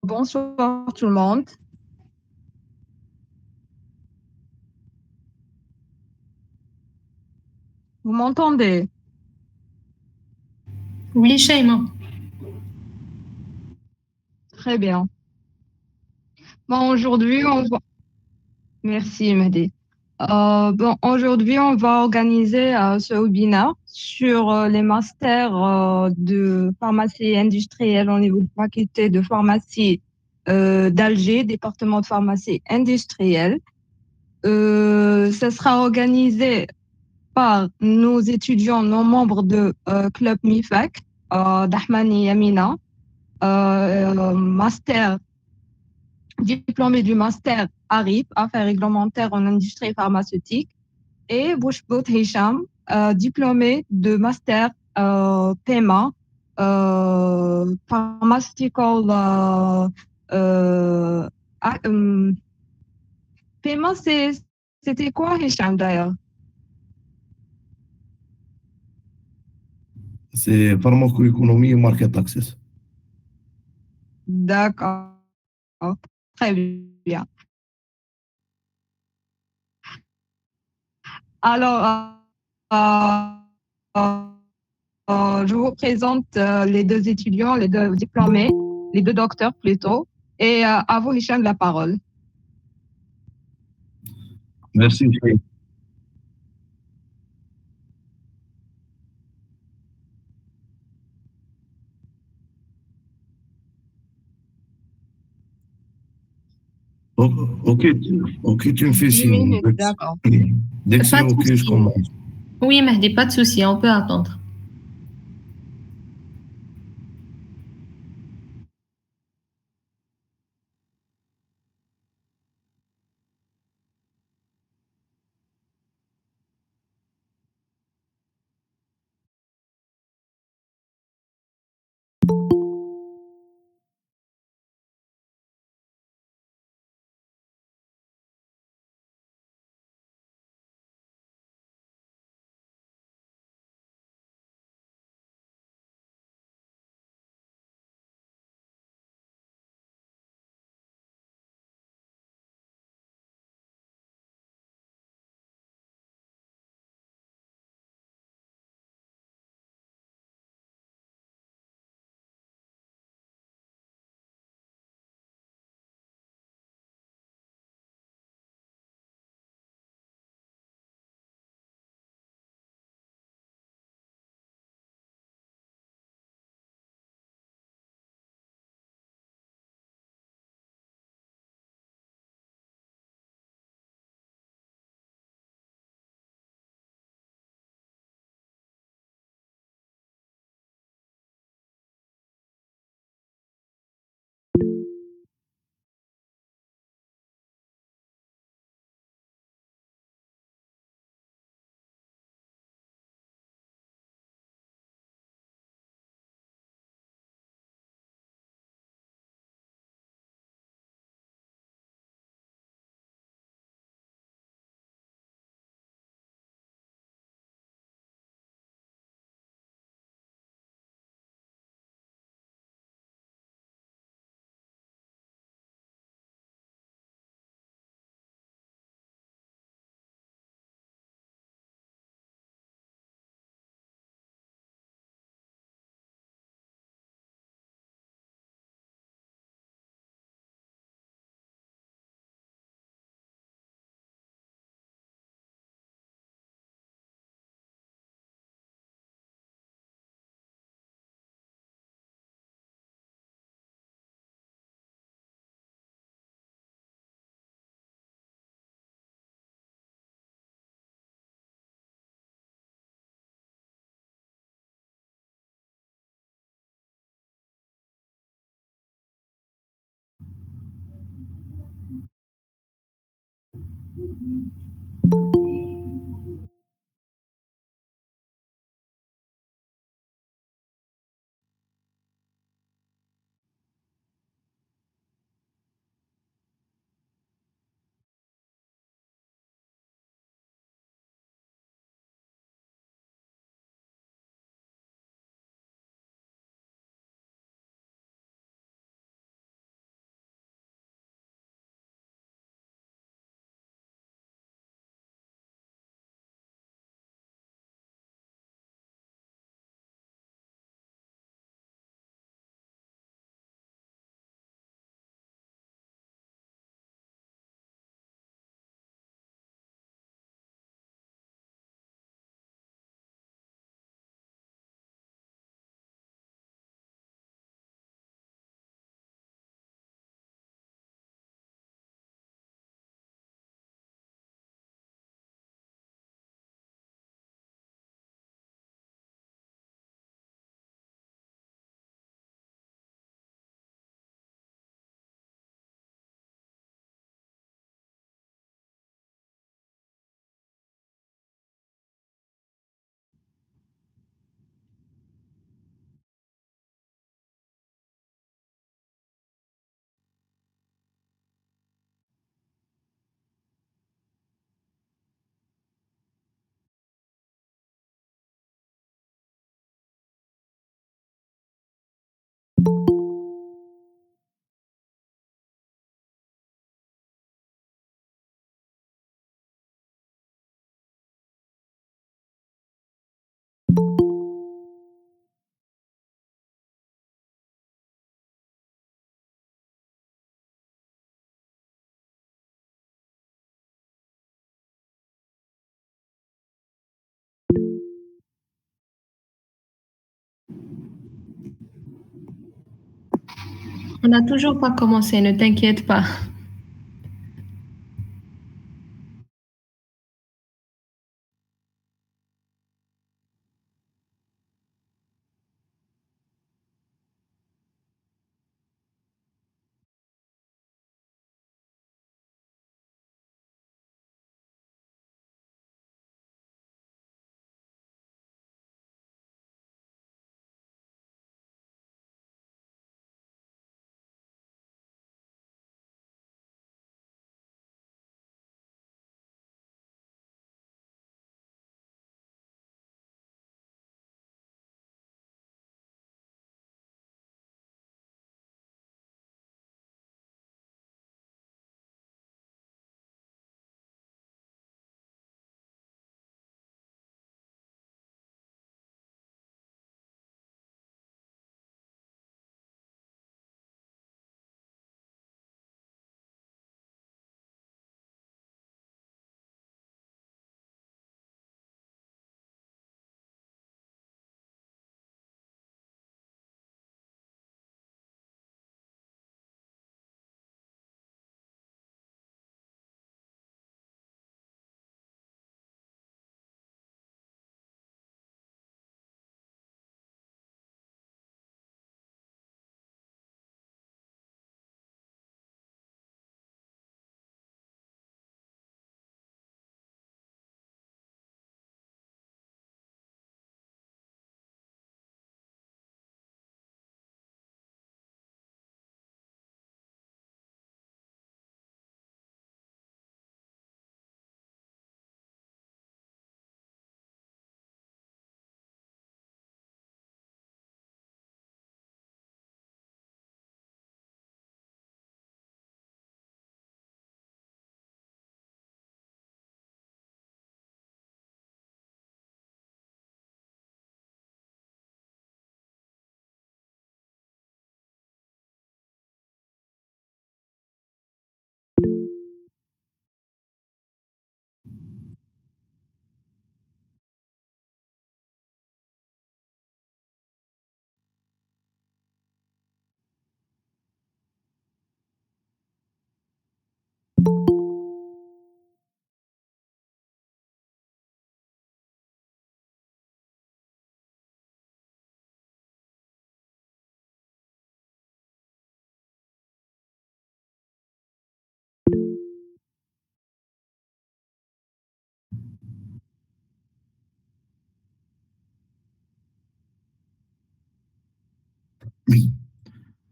Bonsoir tout le monde. Vous m'entendez? Oui, Shaima. Très bien. Bon, aujourd'hui, on va... Merci, Mehdi. Aujourd'hui, on va organiser ce webinaire sur les masters de pharmacie industrielle au niveau de faculté de pharmacie d'Alger, département de pharmacie industrielle. Ça sera organisé par nos étudiants, nos membres de Club MIFAC, d'Ahmani Yamina, master, diplômé du master ARIP, Affaires réglementaires en industrie pharmaceutique, et Bouchbout Hicham, diplômé de master PEMA, Pharmaceutical. Euh, ah, PEMA, c'était quoi, Hicham, d'ailleurs? C'est pharmacoéconomie et market access. D'accord, très bien. Alors, euh, euh, je vous présente les deux étudiants, les deux diplômés, les deux docteurs plutôt, et à vous, Hicham, la parole. Merci. Ok, ok, tu me fais 10 signe. minutes, d'accord. Dès que c'est Pas de ok, je souci. commence. Oui, Mehdi, pas de souci, on peut attendre. On n'a toujours pas commencé, ne t'inquiète pas.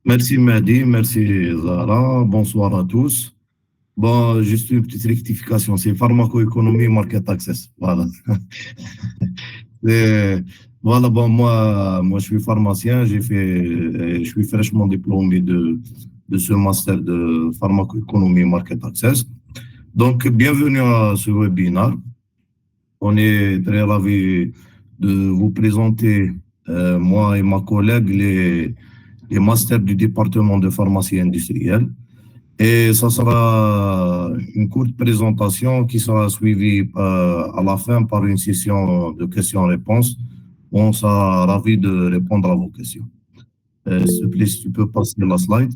Merci Mehdi, merci Zara, bonsoir à tous. Bon, juste une petite rectification, c'est pharmacoéconomie market access. Voilà. Et voilà, bon, moi, je suis pharmacien, je suis fraîchement diplômé de ce master de pharmacoéconomie market access. Donc, bienvenue à ce webinaire. On est très ravis de vous présenter, moi et ma collègue, les masters du département de pharmacie industrielle. Et ça sera une courte présentation qui sera suivie à la fin par une session de questions-réponses. On sera ravis de répondre à vos questions. S'il te plaît, si tu peux passer la slide.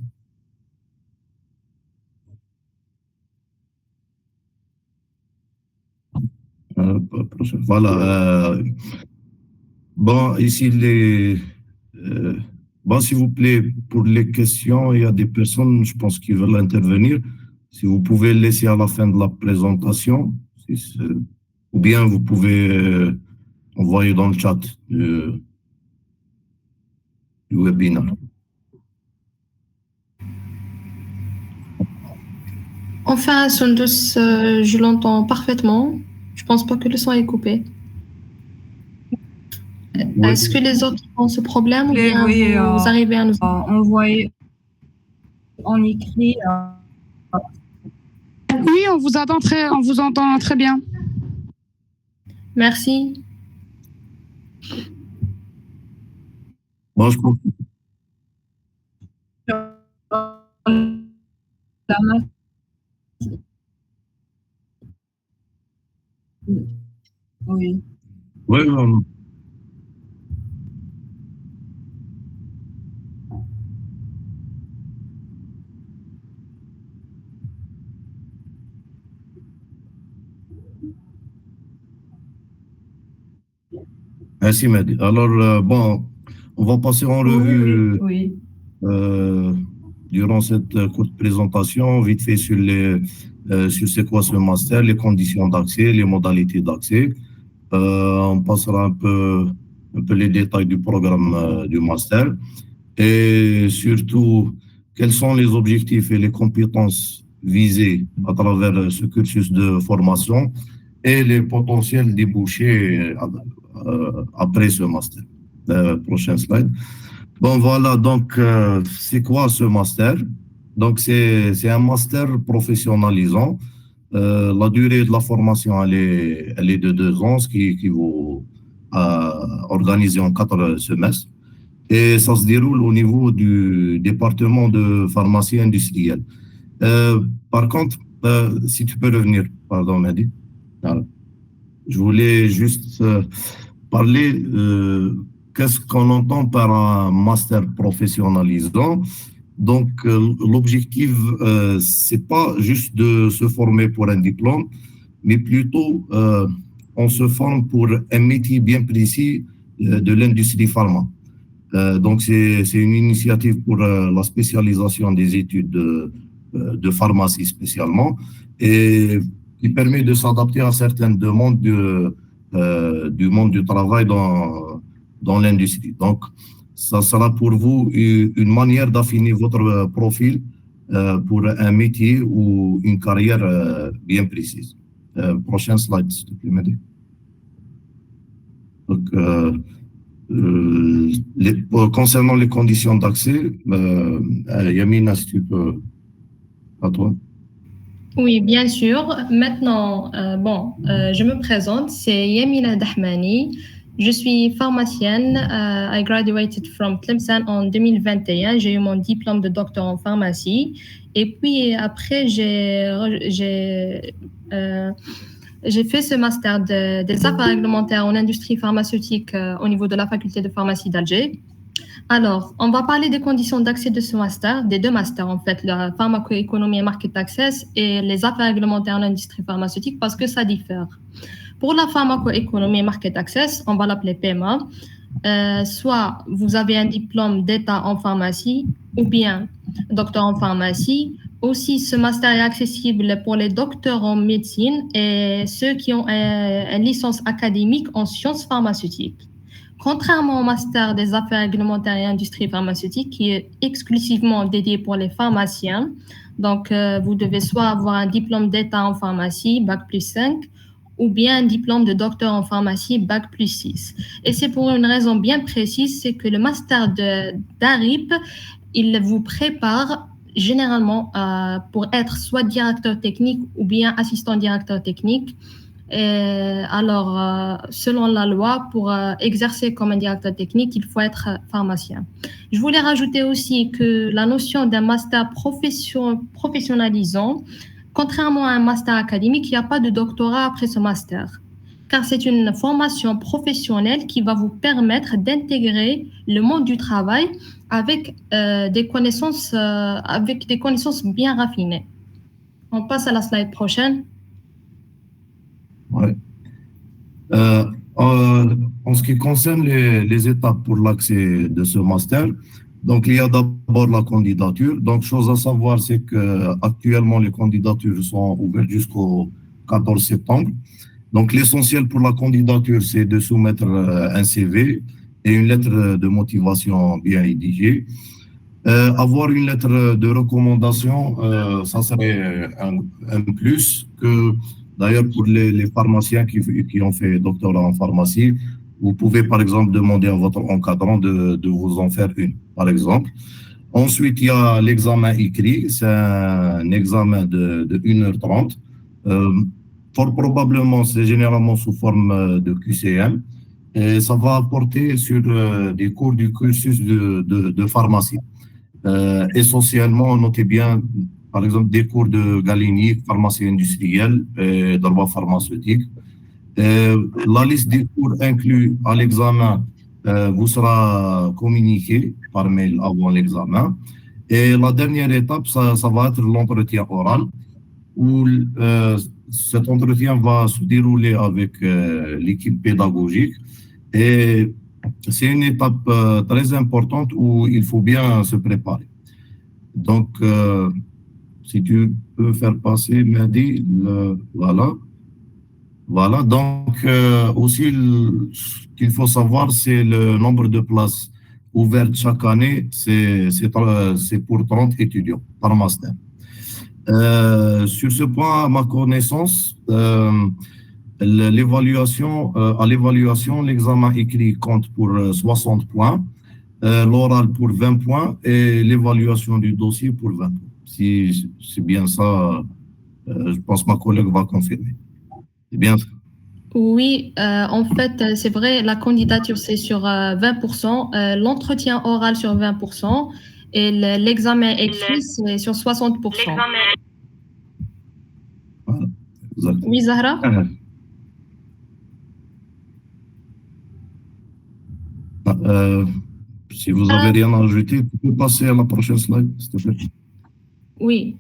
Voilà. Bon, ici, bon, s'il vous plaît, pour les questions, il y a des personnes, je pense, qui veulent intervenir. Si vous pouvez laisser à la fin de la présentation, ou bien vous pouvez envoyer dans le chat du webinaire. Enfin, Sundus, je l'entends parfaitement. Je pense pas que le son est coupé. Oui. Est-ce que les autres ont ce problème ou bien Oui, vous arrivez à nous... envoyer en écrit. Oui, on vous entend très bien. Merci. Bon, je pense. Oui. Oui, Merci, Mehdi. Alors, bon, on va passer en revue durant cette courte présentation, vite fait sur c'est quoi ce master, les conditions d'accès, les modalités d'accès. On passera un peu les détails du programme du master et surtout quels sont les objectifs et les compétences visées à travers ce cursus de formation et les potentiels débouchés après ce master. Prochain slide. Bon, voilà, donc, c'est quoi ce master? Donc, c'est un master professionnalisant. La durée de la formation, elle est de 2 ans, ce qui équivaut à organiser en 4 semestres. Et ça se déroule au niveau du département de pharmacie industrielle. Par contre, si tu peux revenir, pardon, Mehdi. Je voulais juste parler qu'est-ce qu'on entend par un master professionnalisant. Donc, l'objectif, c'est pas juste de se former pour un diplôme, mais plutôt, on se forme pour un métier bien précis de l'industrie pharma. Donc, c'est une initiative pour la spécialisation des études de pharmacie spécialement et qui permet de s'adapter à certaines demandes du monde du travail dans l'industrie. Donc, ça sera pour vous une manière d'affiner votre profil pour un métier ou une carrière bien précise. Prochain slide, s'il te plaît, Mehdi. Donc, concernant les conditions d'accès, Yamina, si tu peux, à toi. Oui, bien sûr. Maintenant, je me présente, c'est Yamina Dahmani. Je suis pharmacienne. I graduated from Tlemcen en 2021. J'ai eu mon diplôme de docteur en pharmacie. Et puis après, j'ai fait ce master des affaires réglementaires en industrie pharmaceutique au niveau de la faculté de pharmacie d'Alger. Alors, on va parler des conditions d'accès de ce master, des 2 masters en fait, la pharmacoéconomie et market access et les affaires réglementaires en industrie pharmaceutique parce que ça diffère. Pour la pharmacoéconomie et market access, on va l'appeler PMA, soit vous avez un diplôme d'État en pharmacie ou bien docteur en pharmacie. Aussi, ce master est accessible pour les docteurs en médecine et ceux qui ont une licence académique en sciences pharmaceutiques. Contrairement au master des affaires réglementaires et industrie pharmaceutique qui est exclusivement dédié pour les pharmaciens, donc vous devez soit avoir un diplôme d'État en pharmacie, Bac plus 5, ou bien un diplôme de docteur en pharmacie, Bac plus 6. Et c'est pour une raison bien précise, c'est que le master d'ARIP, il vous prépare généralement pour être soit directeur technique ou bien assistant directeur technique. Alors, selon la loi, pour exercer comme un directeur technique, il faut être pharmacien. Je voulais rajouter aussi que la notion d'un master professionnalisant, contrairement à un master académique, il n'y a pas de doctorat après ce master, car c'est une formation professionnelle qui va vous permettre d'intégrer le monde du travail avec des connaissances bien raffinées. On passe à la slide prochaine. Ouais. En ce qui concerne les étapes pour l'accès de ce master, donc il y a d'abord la candidature. Donc, chose à savoir, c'est qu'actuellement, les candidatures sont ouvertes jusqu'au 14 septembre. Donc, l'essentiel pour la candidature, c'est de soumettre un CV et une lettre de motivation bien rédigée. Avoir une lettre de recommandation, ça serait un plus que... D'ailleurs, pour les pharmaciens qui ont fait doctorat en pharmacie, vous pouvez par exemple demander à votre encadrant de vous en faire une, par exemple. Ensuite, il y a l'examen écrit, c'est un examen de 1h30. Fort probablement, c'est généralement sous forme de QCM. Et ça va porter sur des cours du cursus de pharmacie. Essentiellement, notez bien, par exemple, des cours de galénique, pharmacie industrielle et droit pharmaceutique. La liste des cours inclus à l'examen vous sera communiquée par mail avant l'examen. Et la dernière étape, ça va être l'entretien oral, où cet entretien va se dérouler avec l'équipe pédagogique Et c'est une étape très importante où il faut bien se préparer. Donc, si tu peux faire passer, Mehdi, voilà. Voilà, donc aussi, ce qu'il faut savoir, c'est le nombre de places ouvertes chaque année, c'est pour 30 étudiants par master. Sur ce point, à ma connaissance, à l'évaluation, l'examen écrit compte pour 60 points, l'oral pour 20 points et l'évaluation du dossier pour 20 points. Si c'est bien ça, je pense que ma collègue va confirmer. C'est bien ça? Oui, en fait, c'est vrai, la candidature, c'est sur 20%, l'entretien oral sur 20% et l'examen écrit, c'est sur 60%. Voilà, exact. Oui, Zahra? Si vous avez rien à ajouter, tu peux passer à la prochaine slide, s'il te plaît. Oui.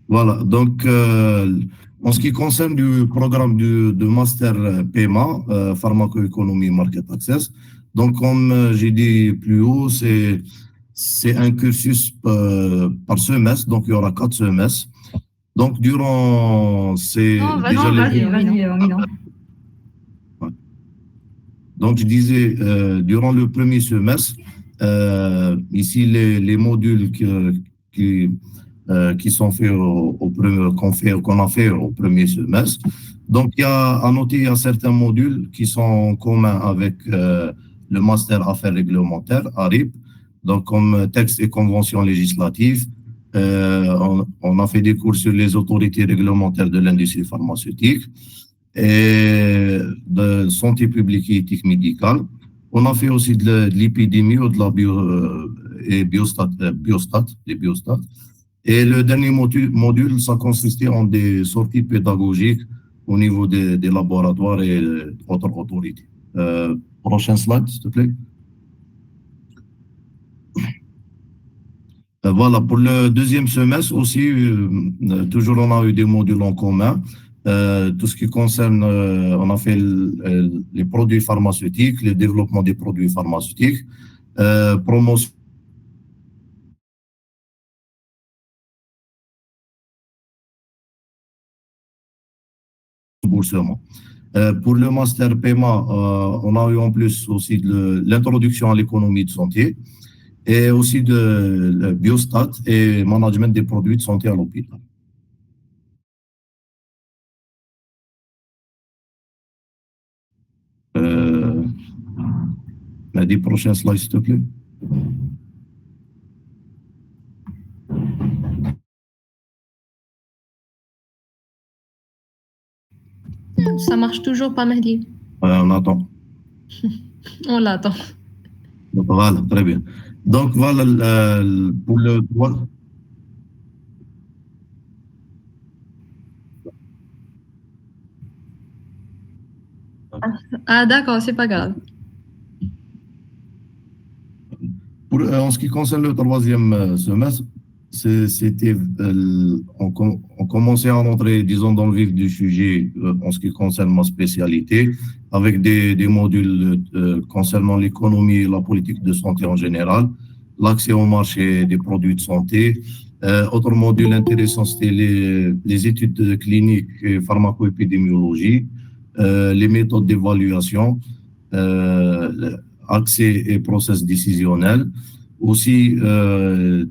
Voilà, donc en ce qui concerne du programme de master PMA, pharmacoéconomie market access, donc comme j'ai dit plus haut, c'est un cursus par semestre, donc il y aura 4 semestres. Donc durant ces déjà Donc je disais, durant le premier semestre, ici les modules qui sont faits qu'on a fait au premier semestre. Donc, à noter, il y a certains modules qui sont en commun avec le master affaires réglementaires, ARIP, donc comme texte et conventions législatives. On a fait des cours sur les autorités réglementaires de l'industrie pharmaceutique et de santé publique et éthique médicale. On a fait aussi de l'épidémie ou de la biostat. Et le dernier module, ça consistait en des sorties pédagogiques au niveau des laboratoires et d'autres autorités. Prochaine slide, s'il te plaît. Voilà, pour le deuxième semestre aussi, toujours on a eu des modules en commun. Tout ce qui concerne, on a fait les produits pharmaceutiques, le développement des produits pharmaceutiques, promotion remboursement. Pour le master PMA, on a eu en plus aussi l'introduction à l'économie de santé et aussi de biostat et management des produits de santé à l'hôpital. Les prochaines slides, s'il te plaît. Ça marche toujours pas, Mehdi. On attend. On l'attend. Voilà, très bien. Donc voilà, pour le droit. Ah, d'accord, c'est pas grave. En ce qui concerne le troisième semestre, on commençait à rentrer, disons, dans le vif du sujet en ce qui concerne ma spécialité, avec des modules concernant l'économie et la politique de santé en général, l'accès au marché des produits de santé. Autre module intéressant, c'était les études cliniques et pharmacoépidémiologie, les méthodes d'évaluation, accès et process décisionnel. Aussi,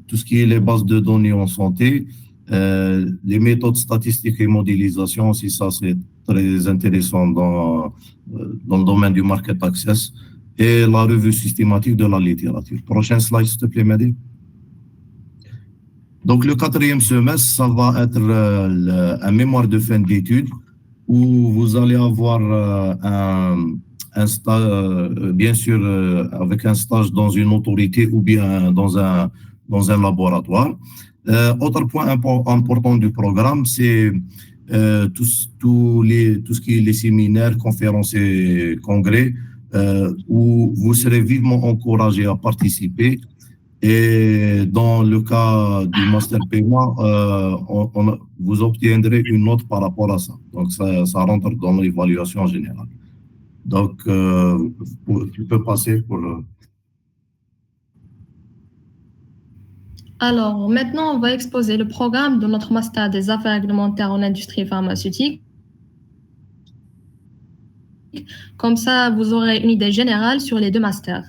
tout ce qui est les bases de données en santé, les méthodes statistiques et modélisation, aussi ça c'est très intéressant dans le domaine du market access et la revue systématique de la littérature. Prochaine slide, s'il te plaît, Mehdi. Donc, le quatrième semestre, ça va être un mémoire de fin d'études où vous allez avoir un stage, bien sûr, avec un stage dans une autorité ou bien dans un laboratoire. Autre point important du programme, c'est tout ce qui est les séminaires, conférences et congrès, où vous serez vivement encouragé à participer. Et dans le cas du master paiement, vous obtiendrez une note par rapport à ça. Donc, ça rentre dans l'évaluation générale. Donc, tu peux passer pour... Alors, maintenant, on va exposer le programme de notre master des affaires réglementaires en industrie pharmaceutique. Comme ça, vous aurez une idée générale sur les deux masters.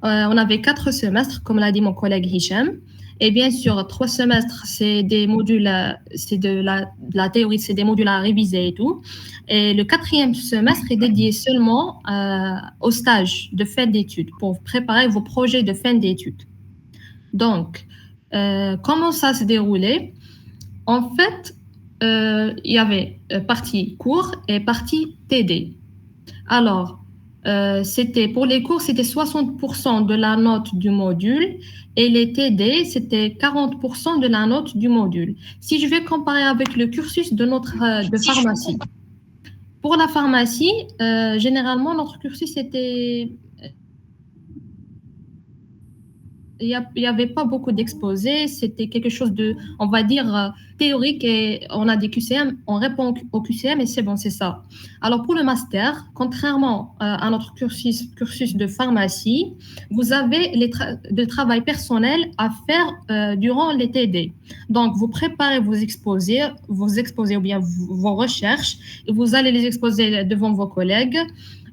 On avait 4 semestres, comme l'a dit mon collègue Hicham. Et bien sûr, 3 semestres, c'est des modules, c'est de la théorie, c'est des modules à réviser et tout. Et le 4e semestre est dédié seulement au stage de fin d'études, pour préparer vos projets de fin d'études. Donc, comment ça se déroulait? En fait, il y avait partie cours et partie TD. Alors, c'était pour les cours, c'était 60% de la note du module et les TD, c'était 40% de la note du module. Si je vais comparer avec le cursus de notre de pharmacie. Pour la pharmacie, généralement, notre cursus était... Il n'y avait pas beaucoup d'exposés, c'était quelque chose de, on va dire, théorique et on a des QCM, on répond au QCM et c'est bon, c'est ça. Alors pour le master, contrairement à notre cursus de pharmacie, vous avez le travail personnel à faire durant les TD. Donc vous préparez vos exposés ou bien vos recherches et vous allez les exposer devant vos collègues.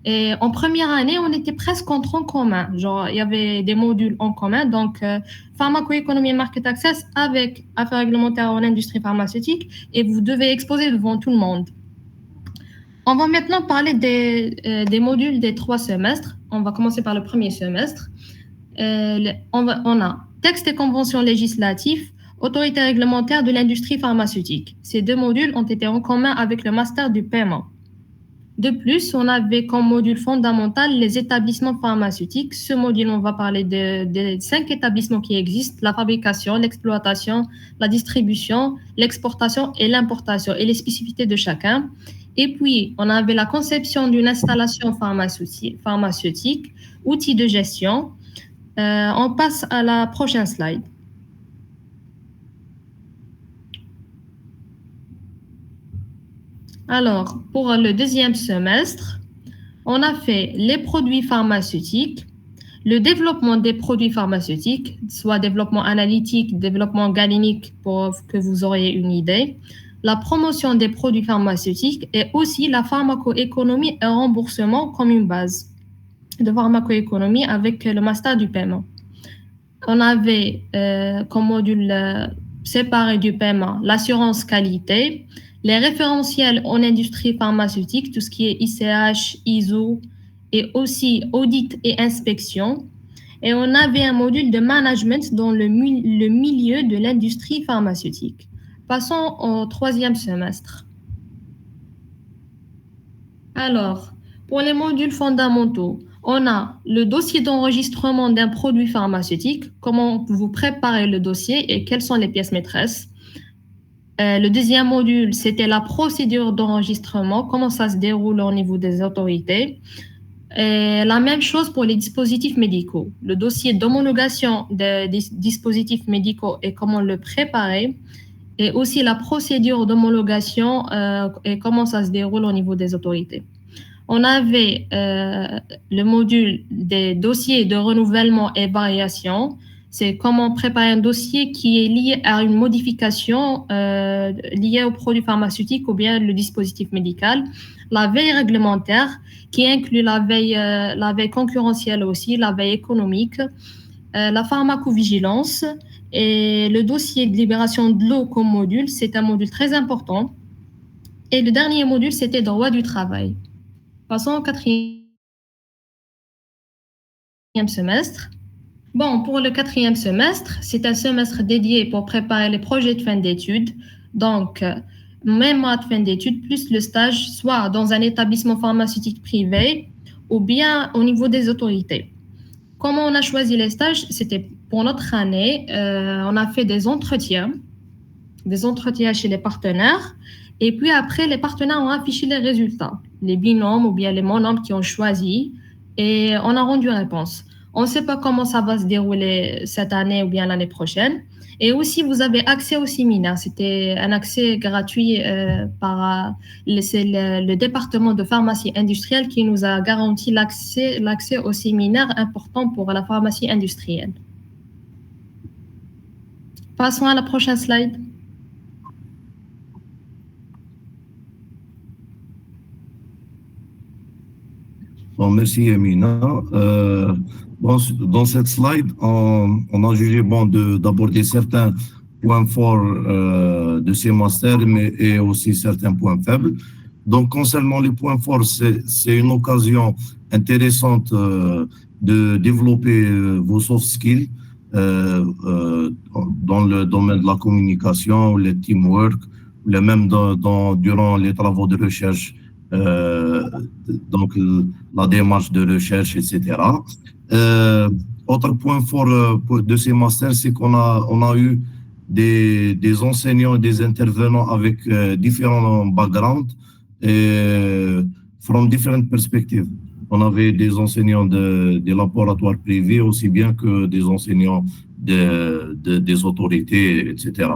Et en première année, on était presque en tronc commun. Genre, il y avait des modules en commun. Donc, pharmacoéconomie et market access avec affaires réglementaires en industrie pharmaceutique. Et vous devez exposer devant tout le monde. On va maintenant parler des modules des 3 semestres. On va commencer par le premier semestre. On a texte et conventions législatives, autorité réglementaire de l'industrie pharmaceutique. Ces 2 modules ont été en commun avec le master du paiement. De plus, on avait comme module fondamental les établissements pharmaceutiques. Ce module, on va parler des 5 établissements qui existent, la fabrication, l'exploitation, la distribution, l'exportation et l'importation et les spécificités de chacun. Et puis, on avait la conception d'une installation pharmaceutique, outils de gestion. On passe à la prochaine slide. Alors, pour le 2e semestre, on a fait les produits pharmaceutiques, le développement des produits pharmaceutiques, soit développement analytique, développement galénique, pour que vous auriez une idée, la promotion des produits pharmaceutiques et aussi la pharmacoéconomie et remboursement comme une base de pharmacoéconomie avec le master du paiement. On avait comme module séparé du paiement l'assurance qualité, les référentiels en industrie pharmaceutique, tout ce qui est ICH, ISO, et aussi audit et inspection. Et on avait un module de management dans le milieu de l'industrie pharmaceutique. Passons au 3e semestre. Alors, pour les modules fondamentaux, on a le dossier d'enregistrement d'un produit pharmaceutique, comment vous préparez le dossier et quelles sont les pièces maîtresses. Le 2e module, c'était la procédure d'enregistrement, comment ça se déroule au niveau des autorités. Et la même chose pour les dispositifs médicaux. Le dossier d'homologation des dispositifs médicaux et comment le préparer. Et aussi la procédure d'homologation et comment ça se déroule au niveau des autorités. On avait le module des dossiers de renouvellement et variation. C'est comment préparer un dossier qui est lié à une modification liée au produit pharmaceutique ou bien le dispositif médical. La veille réglementaire, qui inclut la veille concurrentielle aussi, la veille économique, la pharmacovigilance et le dossier de libération de l'eau comme module. C'est un module très important. Et le dernier module, c'était droit du travail. Passons au 4e semestre. Bon, pour le 4e semestre, c'est un semestre dédié pour préparer les projets de fin d'études. Donc, même mois de fin d'études, plus le stage, soit dans un établissement pharmaceutique privé ou bien au niveau des autorités. Comment on a choisi les stages? C'était pour notre année, on a fait des entretiens chez les partenaires. Et puis après, les partenaires ont affiché les résultats, les binômes ou bien les monômes qui ont choisi et on a rendu réponse. On ne sait pas comment ça va se dérouler cette année ou bien l'année prochaine. Et aussi, vous avez accès au séminaire. C'était un accès gratuit c'est le département de pharmacie industrielle qui nous a garanti l'accès au séminaire important pour la pharmacie industrielle. Passons à la prochaine slide. Bon, merci Emina. Dans cette slide, on a jugé bon d'aborder certains points forts de ces masters, mais et aussi certains points faibles. Donc, concernant les points forts, c'est une occasion intéressante de développer vos soft skills dans le domaine de la communication, le teamwork, même durant les travaux de recherche. Donc la démarche de recherche, etc. Autre point fort de ces masters, c'est qu'on a eu des enseignants et des intervenants avec différents backgrounds et from different perspectives. On avait des enseignants des laboratoires privés aussi bien que des enseignants des autorités, etc.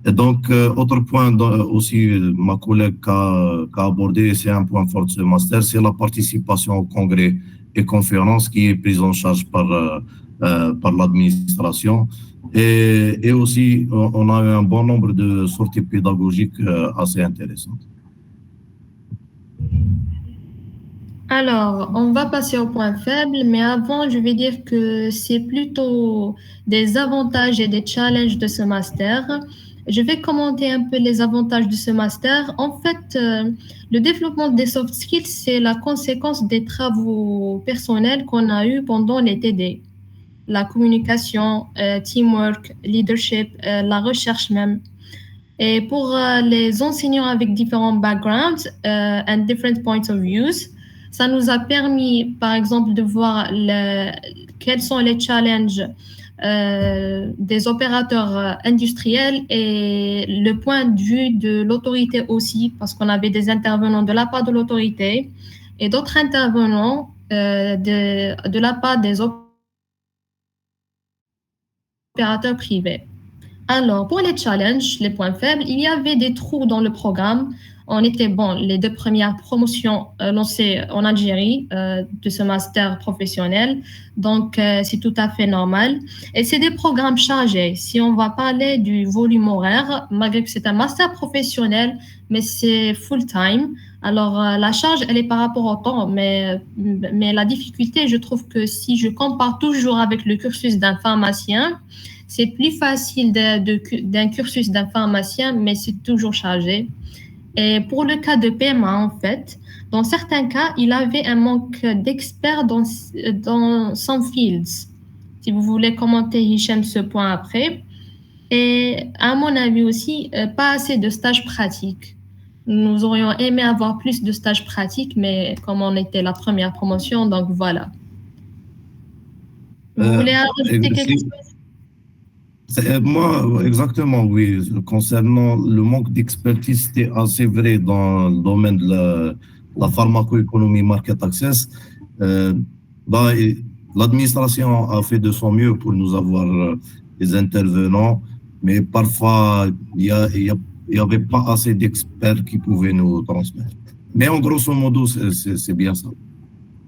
Et donc, autre point aussi, ma collègue a abordé, c'est un point fort de ce master, c'est la participation au congrès et conférences qui est prise en charge par l'administration. Et aussi, on a eu un bon nombre de sorties pédagogiques assez intéressantes. Alors, on va passer au point faible, mais avant, je vais dire que c'est plutôt des avantages et des challenges de ce master. Je vais commenter un peu les avantages de ce master. En fait, le développement des soft skills, c'est la conséquence des travaux personnels qu'on a eus pendant les TD. La communication, teamwork, leadership, la recherche même. Et pour les enseignants avec différents backgrounds and different points of views, ça nous a permis, par exemple, de voir quels sont les challenges des opérateurs industriels et le point de vue de l'autorité aussi, parce qu'on avait des intervenants de la part de l'autorité et d'autres intervenants de la part des opérateurs privés. Alors, pour les challenges, les points faibles, il y avait des trous dans le programme. On était, les 2 premières promotions lancées en Algérie de ce master professionnel. Donc, c'est tout à fait normal. Et c'est des programmes chargés. Si on va parler du volume horaire, malgré que c'est un master professionnel, mais c'est full-time. Alors, la charge, elle est par rapport au temps. Mais la difficulté, je trouve que si je compare toujours avec le cursus d'un pharmacien, c'est plus facile d'un cursus d'un pharmacien, mais c'est toujours chargé. Et pour le cas de PMA, en fait, dans certains cas, il avait un manque d'experts dans some fields. Si vous voulez commenter, Hicham, ce point après. Et à mon avis aussi, pas assez de stages pratiques. Nous aurions aimé avoir plus de stages pratiques, mais comme on était la première promotion, donc voilà. Vous voulez ajouter quelque chose ? Moi, exactement, oui. Concernant le manque d'expertise, c'était assez vrai dans le domaine de la pharmacoéconomie market access. L'administration a fait de son mieux pour nous avoir des intervenants, mais parfois, il n'y avait pas assez d'experts qui pouvaient nous transmettre. Mais en grosso modo, c'est bien ça.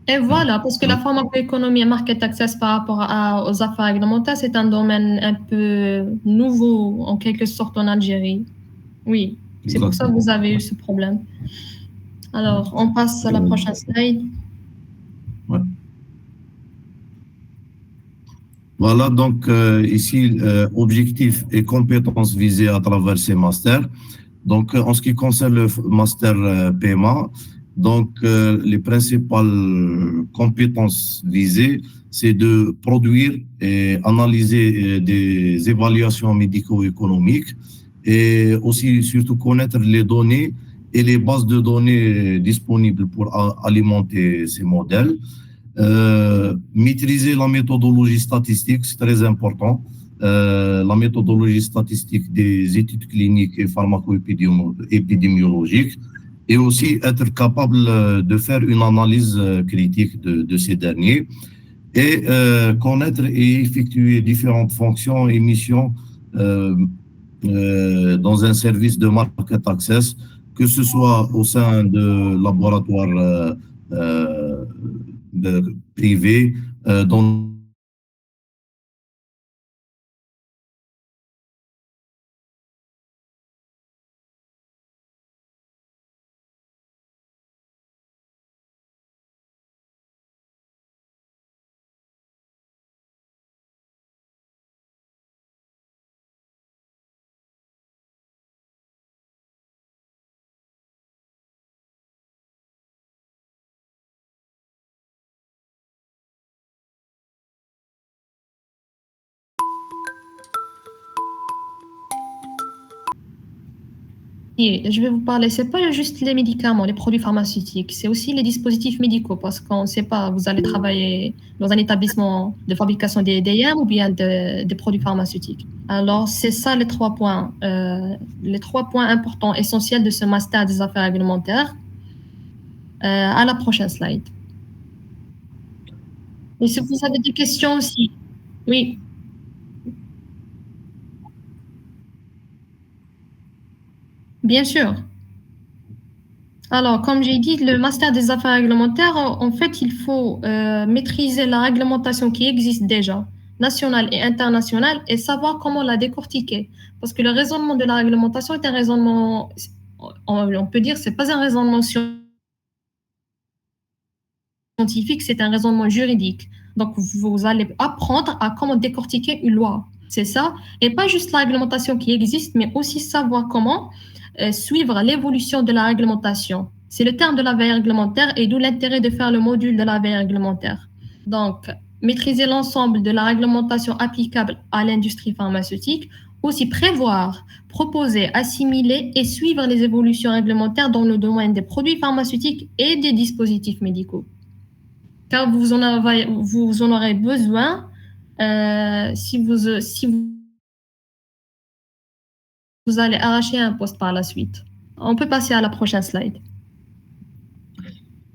Et voilà, parce que la pharmacoéconomie et market access par rapport aux affaires réglementaires, c'est un domaine un peu nouveau, en quelque sorte, en Algérie. Oui, c'est pour ça que vous avez eu ce problème. Alors, on passe à la prochaine slide. Ouais. Voilà, donc ici, objectifs et compétences visées à travers ces masters. Donc, en ce qui concerne le master PMA, donc, les principales compétences visées, c'est de produire et analyser des évaluations médico-économiques et aussi, surtout, connaître les données et les bases de données disponibles pour alimenter ces modèles. Maîtriser la méthodologie statistique, c'est très important. La méthodologie statistique des études cliniques et pharmaco-épidémiologiques. Et aussi être capable de faire une analyse critique de ces derniers. et connaître et effectuer différentes fonctions et missions dans un service de market access, que ce soit au sein de laboratoires privés, dans Et je vais vous parler, c'est pas juste les médicaments, les produits pharmaceutiques, c'est aussi les dispositifs médicaux, parce qu'on ne sait pas, vous allez travailler dans un établissement de fabrication des EDM ou bien des produits pharmaceutiques. Alors, c'est ça les trois points importants, essentiels de ce master des affaires réglementaires. À la prochaine slide. Et si vous avez des questions aussi, oui. Bien sûr. Alors, comme j'ai dit, le master des affaires réglementaires, en fait, il faut maîtriser la réglementation qui existe déjà, nationale et internationale, et savoir comment la décortiquer. Parce que le raisonnement de la réglementation est un raisonnement, on peut dire, c'est pas un raisonnement scientifique, c'est un raisonnement juridique. Donc, vous allez apprendre à comment décortiquer une loi. C'est ça. Et pas juste la réglementation qui existe, mais aussi savoir comment suivre l'évolution de la réglementation. C'est le terme de la veille réglementaire et d'où l'intérêt de faire le module de la veille réglementaire. Donc, maîtriser l'ensemble de la réglementation applicable à l'industrie pharmaceutique, aussi prévoir, proposer, assimiler et suivre les évolutions réglementaires dans le domaine des produits pharmaceutiques et des dispositifs médicaux. Car vous en aurez besoin si vous allez arracher un poste par la suite. On peut passer à la prochaine slide.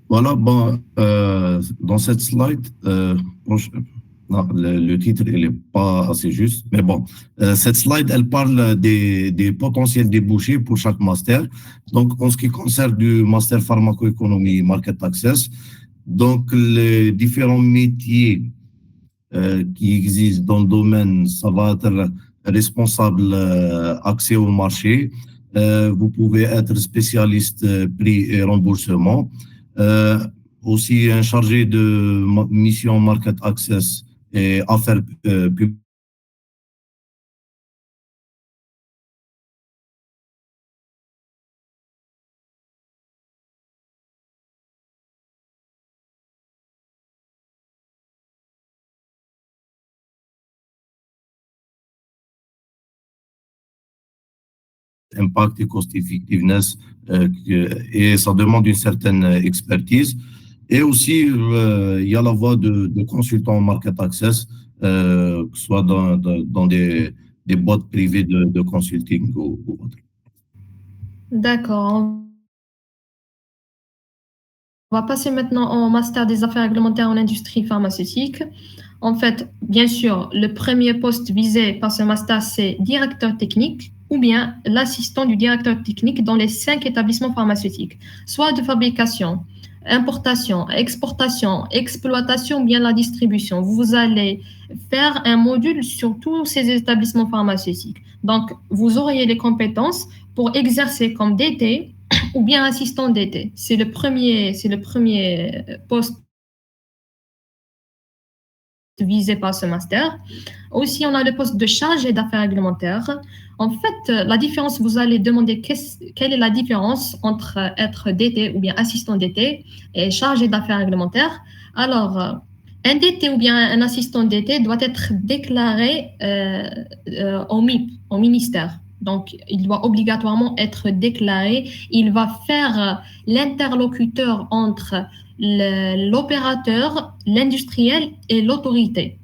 Voilà, bon, dans cette slide, non, le titre il n'est pas assez juste, mais bon, cette slide, elle parle des potentiels débouchés pour chaque master. Donc, en ce qui concerne du master pharmacoéconomie market access, donc les différents métiers qui existent dans le domaine, ça va être responsable accès au marché. Vous pouvez être spécialiste prix et remboursement. Aussi un chargé de mission market access et affaires publiques. Impact et cost effectiveness, et ça demande une certaine expertise. Et aussi, il y a la voie de consultant en market access, que ce soit dans des boîtes privées de consulting ou autre. D'accord. On va passer maintenant au master des affaires réglementaires en industrie pharmaceutique. En fait, bien sûr, le premier poste visé par ce master, c'est directeur technique ou bien l'assistant du directeur technique dans les 5 établissements pharmaceutiques, soit de fabrication, importation, exportation, exploitation, bien la distribution. Vous allez faire un module sur tous ces établissements pharmaceutiques. Donc, vous auriez les compétences pour exercer comme DT ou bien assistant d'été. C'est le premier poste visé par ce master. Aussi, on a le poste de chargé d'affaires réglementaires. En fait, la différence, vous allez demander quelle est la différence entre être DT ou bien assistant DT et chargé d'affaires réglementaires. Alors, un DT ou bien un assistant DT doit être déclaré au MIP, au ministère. Donc, il doit obligatoirement être déclaré. Il va faire l'interlocuteur entre l'opérateur, l'industriel et l'autorité.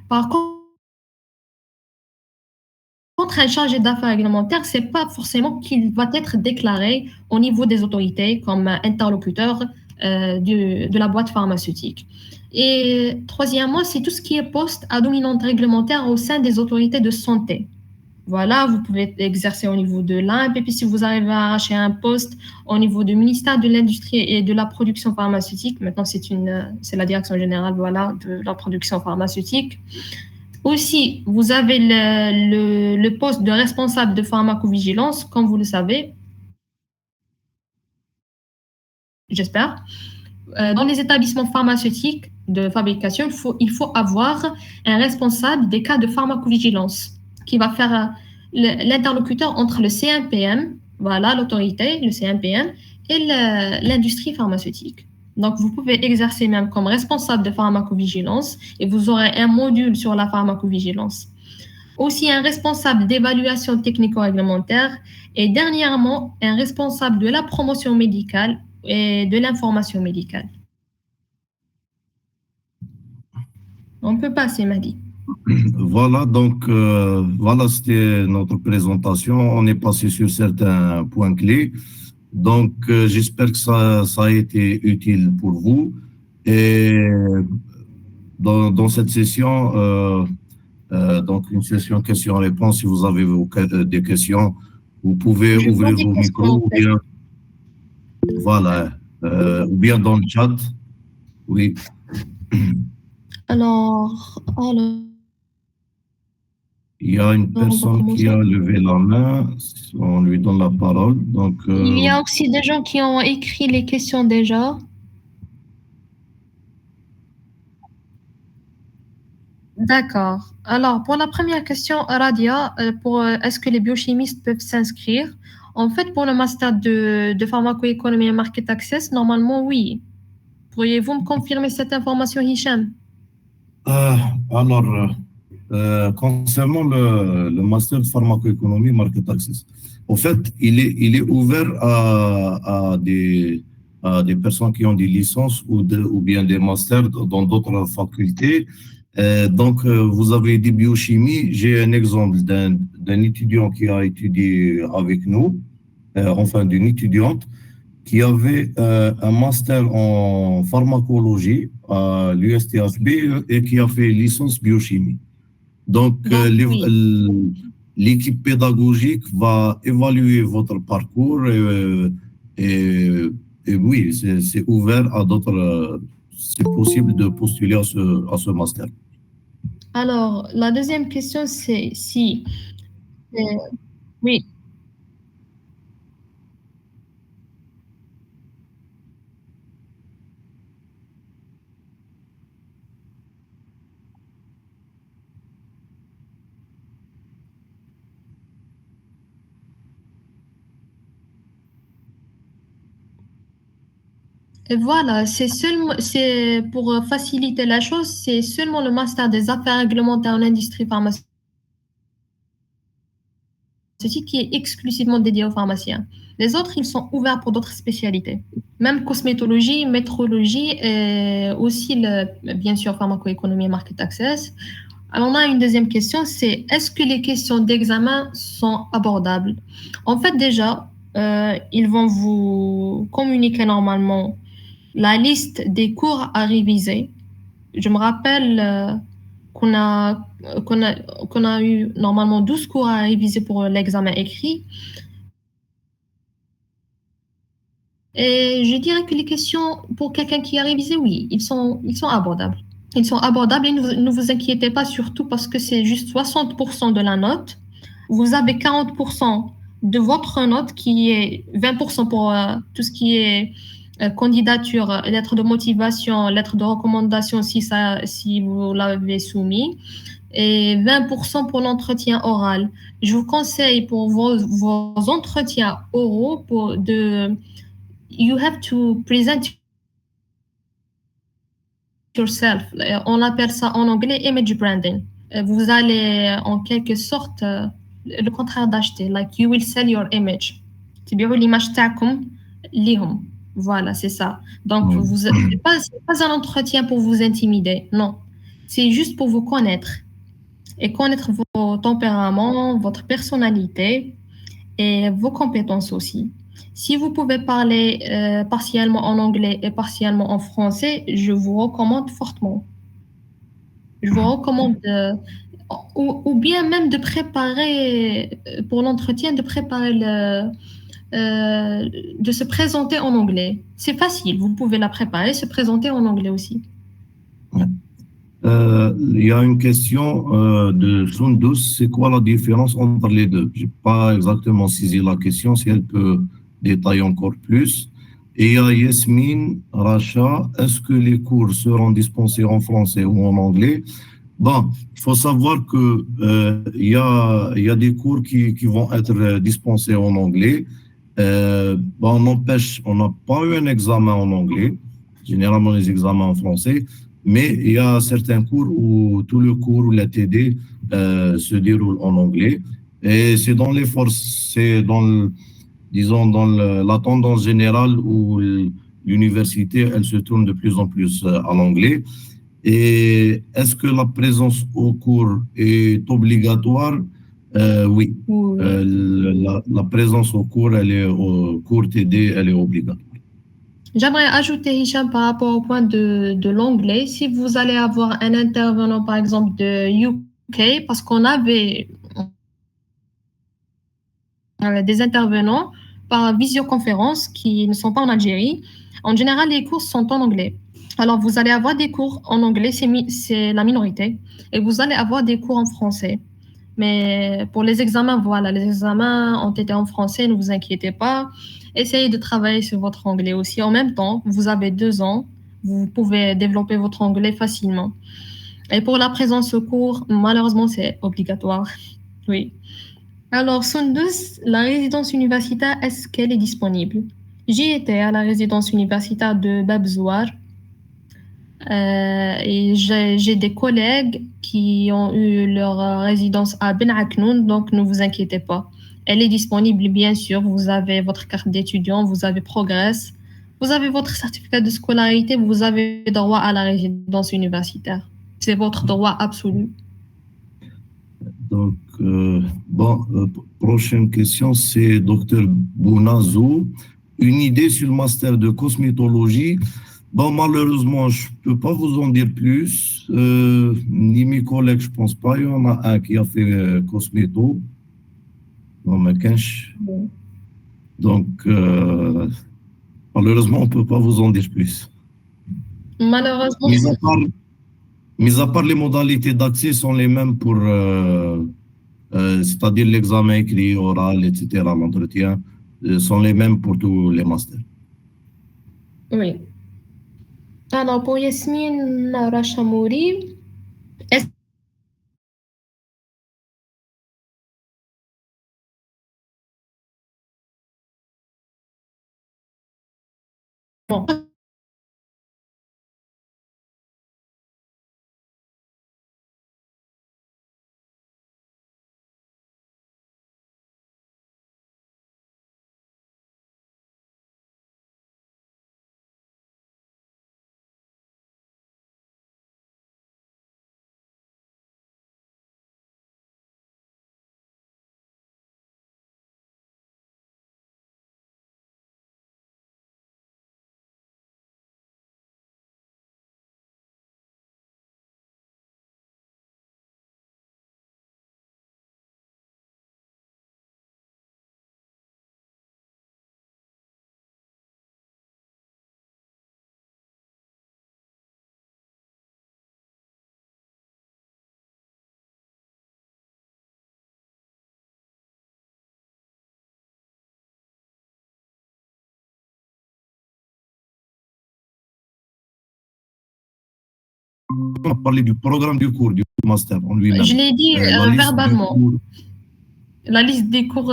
Par contre, un chargé d'affaires réglementaires, ce n'est pas forcément qu'il va être déclaré au niveau des autorités comme interlocuteur de la boîte pharmaceutique. Et troisièmement, c'est tout ce qui est poste à dominante réglementaire au sein des autorités de santé. Voilà, vous pouvez exercer au niveau de l'INP, et puis si vous arrivez à arracher un poste au niveau du ministère de l'Industrie et de la Production pharmaceutique, maintenant c'est la direction générale, voilà, de la production pharmaceutique. Aussi, vous avez le poste de responsable de pharmacovigilance, comme vous le savez, j'espère. Dans les établissements pharmaceutiques de fabrication, il faut avoir un responsable des cas de pharmacovigilance qui va faire l'interlocuteur entre le CNPM, voilà l'autorité, le CNPM, et l'industrie pharmaceutique. Donc, vous pouvez exercer même comme responsable de pharmacovigilance et vous aurez un module sur la pharmacovigilance. Aussi, un responsable d'évaluation technico-réglementaire et dernièrement, un responsable de la promotion médicale et de l'information médicale. On peut passer, Mahdi. Voilà, donc voilà, c'était notre présentation. On est passé sur certains points clés. Donc, j'espère que ça a été utile pour vous. Et dans cette session, donc une session questions-réponses, si vous avez des questions, vous pouvez ouvrir vos micros ou bien, voilà, ou bien dans le chat. Oui. Alors, il y a une personne qui a levé la main, on lui donne la parole. Donc, il y a aussi des gens qui ont écrit les questions déjà. D'accord. Alors, pour la première question, Radia, est-ce que les biochimistes peuvent s'inscrire? En fait, pour le master de pharmacoéconomie et market access, normalement, oui. Pourriez-vous me confirmer cette information, Hicham? Alors, concernant le master de pharmacoéconomie market access, en fait, il est ouvert à des personnes qui ont des licences ou bien des masters dans d'autres facultés. Donc, vous avez dit biochimie. J'ai un exemple d'un étudiant qui a étudié avec nous, enfin d'une étudiante qui avait un master en pharmacologie à l'USTHB et qui a fait licence biochimie. Donc, l'équipe pédagogique va évaluer votre parcours et oui, c'est ouvert à d'autres. C'est possible de postuler à ce master. Alors, la deuxième question, c'est si... oui. Et voilà, c'est pour faciliter la chose, c'est seulement le master des affaires réglementaires en industrie pharmaceutique qui est exclusivement dédié aux pharmaciens. Les autres, ils sont ouverts pour d'autres spécialités, même cosmétologie, métrologie, et aussi, bien sûr, pharmacoéconomie et market access. Alors, on a une deuxième question, c'est est-ce que les questions d'examen sont abordables? En fait, déjà, ils vont vous communiquer normalement la liste des cours à réviser. Je me rappelle qu'on a eu normalement 12 cours à réviser pour l'examen écrit. Et je dirais que les questions, pour quelqu'un qui a révisé, oui, ils sont abordables. Ils sont abordables et ne vous inquiétez pas, surtout parce que c'est juste 60% de la note. Vous avez 40% de votre note qui est 20% pour tout ce qui est candidature, lettre de motivation, lettre de recommandation si vous l'avez soumis, et 20% pour l'entretien oral. Je vous conseille pour vos entretiens oraux you have to present yourself. On appelle ça en anglais image branding. Vous allez en quelque sorte le contraire d'acheter, like you will sell your image. تبيعوا l'image تاعكم ليهم. Voilà, c'est ça. Donc, c'est pas un entretien pour vous intimider, non. C'est juste pour vous connaître et connaître vos tempéraments, votre personnalité et vos compétences aussi. Si vous pouvez parler partiellement en anglais et partiellement en français, je vous recommande fortement. Je vous recommande ou bien même de préparer pour l'entretien, de préparer de se présenter en anglais. C'est facile, vous pouvez la préparer, se présenter en anglais aussi. Il y a une question de Sundus, c'est quoi la différence entre les deux? Je n'ai pas exactement saisi la question, si elle peut détailler encore plus. Et il y a Yasmine Racha, est-ce que les cours seront dispensés en français ou en anglais? Bon, il faut savoir que il y a des cours qui vont être dispensés en anglais. Bon, n'empêche, on n'a pas eu un examen en anglais, généralement les examens en français, mais il y a certains cours où tout le cours ou la TD se déroule en anglais. Et c'est dans les forces, c'est dans disons, dans la tendance générale où l'université, elle se tourne de plus en plus à l'anglais. Et est-ce que la présence au cours est obligatoire? Oui. Oui. La présence au cours, elle est au cours TD, elle est obligatoire. J'aimerais ajouter, Hicham, par rapport au point de l'anglais, si vous allez avoir un intervenant, par exemple, de UK, parce qu'on avait des intervenants par visioconférence qui ne sont pas en Algérie. En général, les cours sont en anglais. Alors, vous allez avoir des cours en anglais, c'est la minorité, et vous allez avoir des cours en français. Mais pour les examens, voilà, les examens ont été en français, ne vous inquiétez pas. Essayez de travailler sur votre anglais aussi. En même temps, vous avez 2 ans, vous pouvez développer votre anglais facilement. Et pour la présence au cours, malheureusement, c'est obligatoire. Oui. Alors, Sundus, la résidence universitaire, est-ce qu'elle est disponible? J'y étais à la résidence universitaire de Babzouar et j'ai des collègues qui ont eu leur résidence à Ben Aknoun, donc ne vous inquiétez pas. Elle est disponible, bien sûr. Vous avez votre carte d'étudiant, vous avez Progress, vous avez votre certificat de scolarité, vous avez droit à la résidence universitaire. C'est votre droit absolu. Donc, bon, prochaine question, c'est Dr Bounazou. Une idée sur le master de cosmétologie. Bon, malheureusement, je ne peux pas vous en dire plus. Ni mes collègues, je ne pense pas. Il y en a un qui a fait cosméto. Non, mais donc, malheureusement, on ne peut pas vous en dire plus. Malheureusement, Mis à part les modalités d'accès sont les mêmes pour, c'est-à-dire l'examen écrit, oral, etc., l'entretien, sont les mêmes pour tous les masters. oui. Alors, pour Yasmine Rachamouri, est-ce bon, On a parlé du programme du cours, du master en lui-même. je l'ai dit verbalement, la liste des cours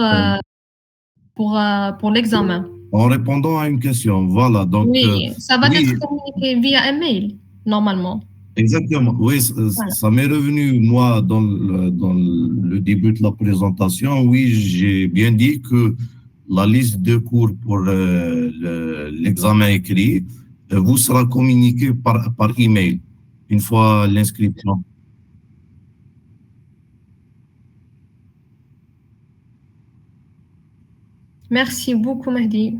pour l'examen. En répondant à une question, voilà. Donc, Oui, ça va oui, être communiqué via un mail, normalement. exactement. Oui, Voilà. ça m'est revenu, moi, dans le début de la présentation. Oui, j'ai bien dit que la liste de cours pour l'examen écrit vous sera communiquée par email une fois l'inscription. Merci beaucoup, Mehdi.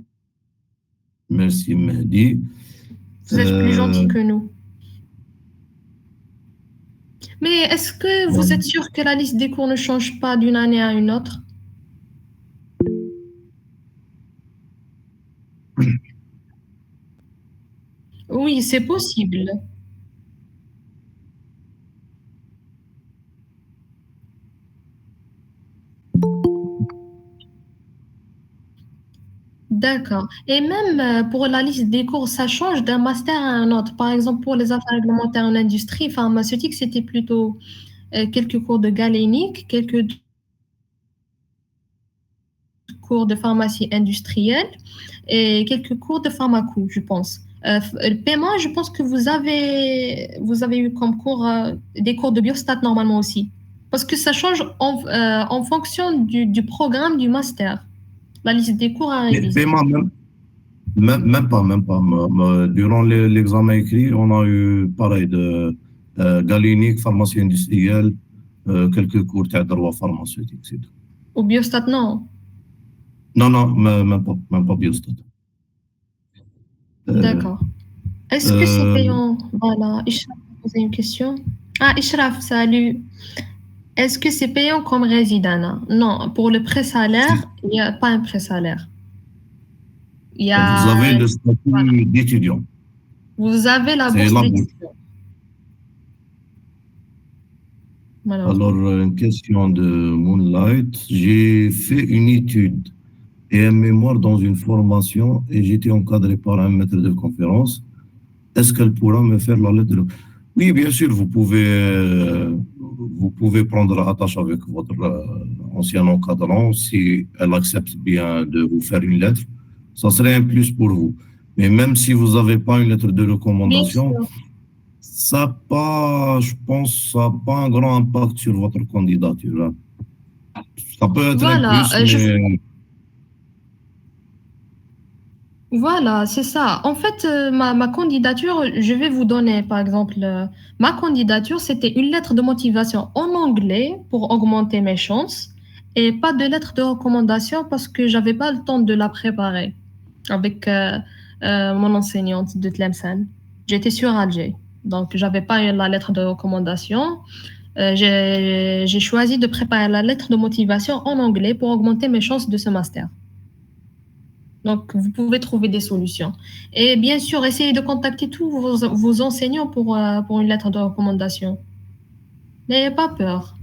Merci, Mehdi. Vous êtes plus gentil que nous. Mais est-ce que vous êtes sûr que la liste des cours ne change pas d'une année à une autre? Oui, c'est possible. D'accord. Et même pour la liste des cours, ça change d'un master à un autre. Par exemple, pour les affaires réglementaires en industrie pharmaceutique, c'était plutôt quelques cours de galénique, quelques cours de pharmacie industrielle et quelques cours de pharmaco, je pense. Le paiement, je pense que vous avez eu comme cours des cours de biostat normalement aussi. Parce que ça change en fonction du programme du master. La liste des cours à réviser. Paiement, même pas. Durant l'examen écrit, on a eu pareil de galénique, pharmacie industrielle, quelques cours de droit pharmaceutique, c'est tout. Au biostat, non. Non, même pas biostat. D'accord. Est-ce que c'est payant? Voilà, Ishraf a posé une question. Ah, Ishraf, salut. Est-ce que c'est payant comme résident? Non, pour le pré-salaire, il n'y a pas un pré-salaire. Vous avez le statut d'étudiant. Vous avez la C'est bourse la d'étudiant. Alors, une question de Moonlight. J'ai fait une étude et un mémoire dans une formation et j'étais encadré par un maître de conférence. Est-ce qu'elle pourra me faire la lettre? Oui, bien sûr, vous pouvez prendre attache avec votre ancien encadrant si elle accepte bien de vous faire une lettre. Ça serait un plus pour vous. Mais même si vous n'avez pas une lettre de recommandation, ça pas, je pense, ça n'a pas un grand impact sur votre candidature. Hein. Ça peut être un plus, mais... Voilà, c'est ça. En fait, ma candidature, je vais vous donner, par exemple, ma candidature, c'était une lettre de motivation en anglais pour augmenter mes chances et pas de lettre de recommandation parce que j'avais pas le temps de la préparer avec mon enseignante de Tlemcen. J'étais sur Alger, donc j'avais pas la lettre de recommandation. J'ai choisi de préparer la lettre de motivation en anglais pour augmenter mes chances de ce master. Donc, vous pouvez trouver des solutions. Et bien sûr, essayez de contacter tous vos enseignants pour une lettre de recommandation. N'ayez pas peur.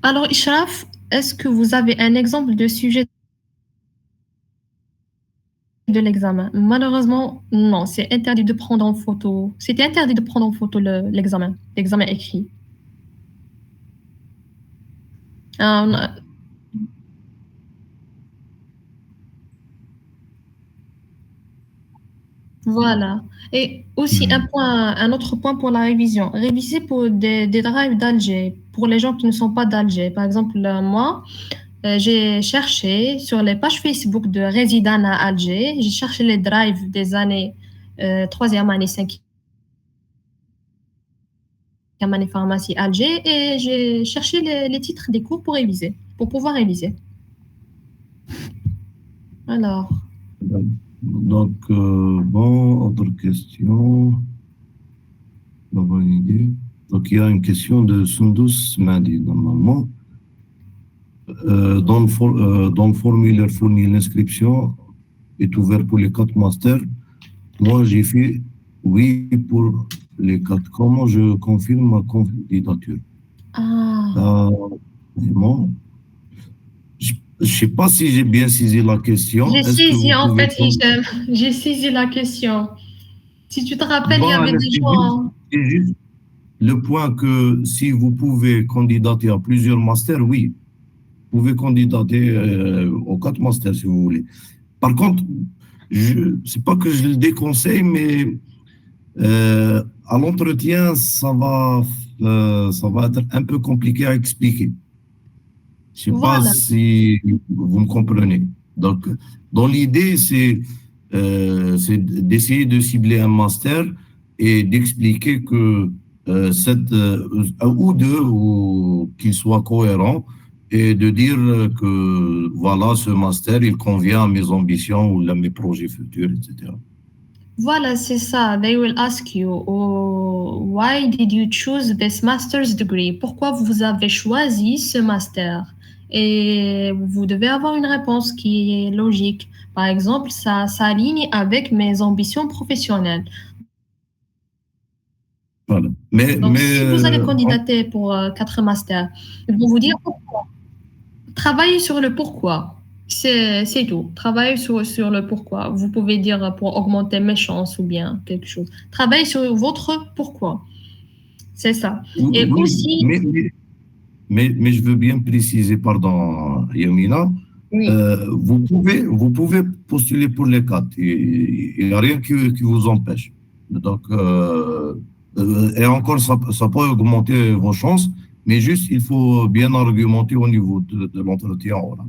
Alors, Ishraf, est-ce que vous avez un exemple de sujet de l'examen? Malheureusement, non. C'est interdit de prendre en photo. C'était interdit de prendre en photo l'examen écrit. Voilà. Et aussi un autre point pour la révision. Réviser pour des drives d'Alger, pour les gens qui ne sont pas d'Alger. Par exemple, moi, j'ai cherché sur les pages Facebook de résidents à Alger, j'ai cherché les drives des années 3e année, 5e année pharmacie Alger et j'ai cherché les titres des cours pour réviser, pour pouvoir réviser. Alors. Donc, bon, autre question. Bonne idée. Donc, il y a une question de Sundus Madi, normalement. Dans le formulaire fourni, l'inscription est ouverte pour les 4 masters. Moi, j'ai fait oui pour les 4. Comment je confirme ma candidature? Bon. Je ne sais pas si j'ai bien saisi la question. J'ai saisi, en fait, Hichem. J'ai saisi la question. Si tu te rappelles, il y avait des gens... C'est juste le point que si vous pouvez candidater à plusieurs masters, oui. Vous pouvez candidater aux 4 masters, si vous voulez. Par contre, c'est pas que je le déconseille, mais à l'entretien, ça va être un peu compliqué à expliquer. Je ne sais pas si vous me comprenez. Donc, dans l'idée, c'est d'essayer de cibler un master et d'expliquer que ou deux, ou qu'il soit cohérent, et de dire que voilà, ce master, il convient à mes ambitions ou à mes projets futurs, etc. Voilà, c'est ça. They will ask you, oh, why did you choose this master's degree? Pourquoi vous avez choisi ce master? Et vous devez avoir une réponse qui est logique. Par exemple, ça s'aligne avec mes ambitions professionnelles. Voilà. Mais, Donc, mais si vous allez candidater pour 4 masters, ils vont vous dire travaillez sur le pourquoi. C'est tout. Travaillez sur le pourquoi. Vous pouvez dire pour augmenter mes chances ou bien quelque chose. Travaillez sur votre pourquoi. C'est ça. Et oui, aussi, mais je veux bien préciser, pardon, Yamina, oui. vous pouvez postuler pour les 4. Il n'y a rien qui vous empêche. Donc, et encore, ça peut augmenter vos chances, mais juste, il faut bien argumenter au niveau de l'entretien. Voilà.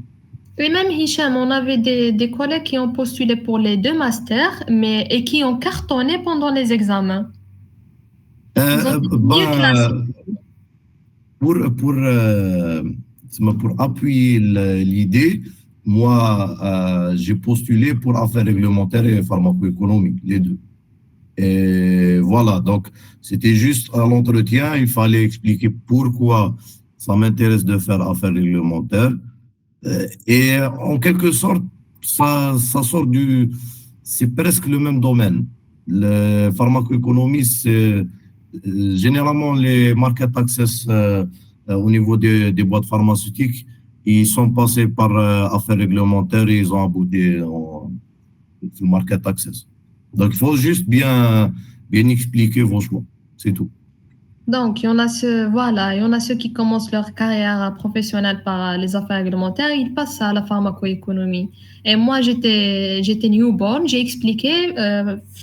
Et même Hicham, on avait des collègues qui ont postulé pour les 2 masters, et qui ont cartonné pendant les examens. Ils ont été mieux classés. Pour appuyer l'idée, moi, j'ai postulé pour affaires réglementaires et pharmacoéconomie, les deux. Et voilà, donc c'était juste à l'entretien, il fallait expliquer pourquoi ça m'intéresse de faire affaires réglementaires. Et en quelque sorte, ça sort c'est presque le même domaine. La pharmacoéconomie, c'est généralement les market access au niveau des boîtes pharmaceutiques, ils sont passés par affaires réglementaires et ils ont abouti au market access. Donc, il faut juste bien expliquer vos choix, c'est tout. Donc, il y en a ceux qui commencent leur carrière professionnelle par les affaires réglementaires, ils passent à la pharmacoéconomie. Et moi, j'étais newborn, j'ai expliqué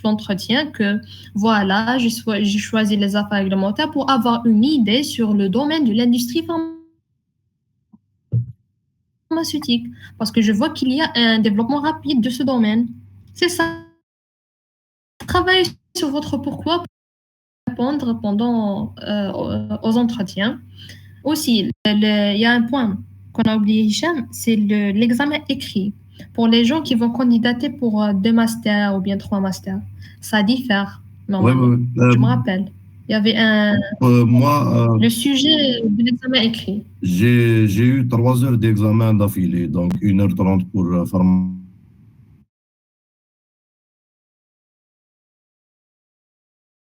l'entretien que voilà, j'ai choisi les affaires réglementaires pour avoir une idée sur le domaine de l'industrie pharmaceutique, parce que je vois qu'il y a un développement rapide de ce domaine. C'est ça. Travaillez sur votre pourquoi répondre pendant aux entretiens. Aussi, il y a un point qu'on a oublié, Hicham, c'est l'examen écrit. Pour les gens qui vont candidater pour 2 masters ou bien 3 masters, ça diffère normalement. Je me rappelle. Il y avait le sujet de l'examen écrit. J'ai eu 3 heures d'examen d'affilée, donc 1h30 pour pharmacie.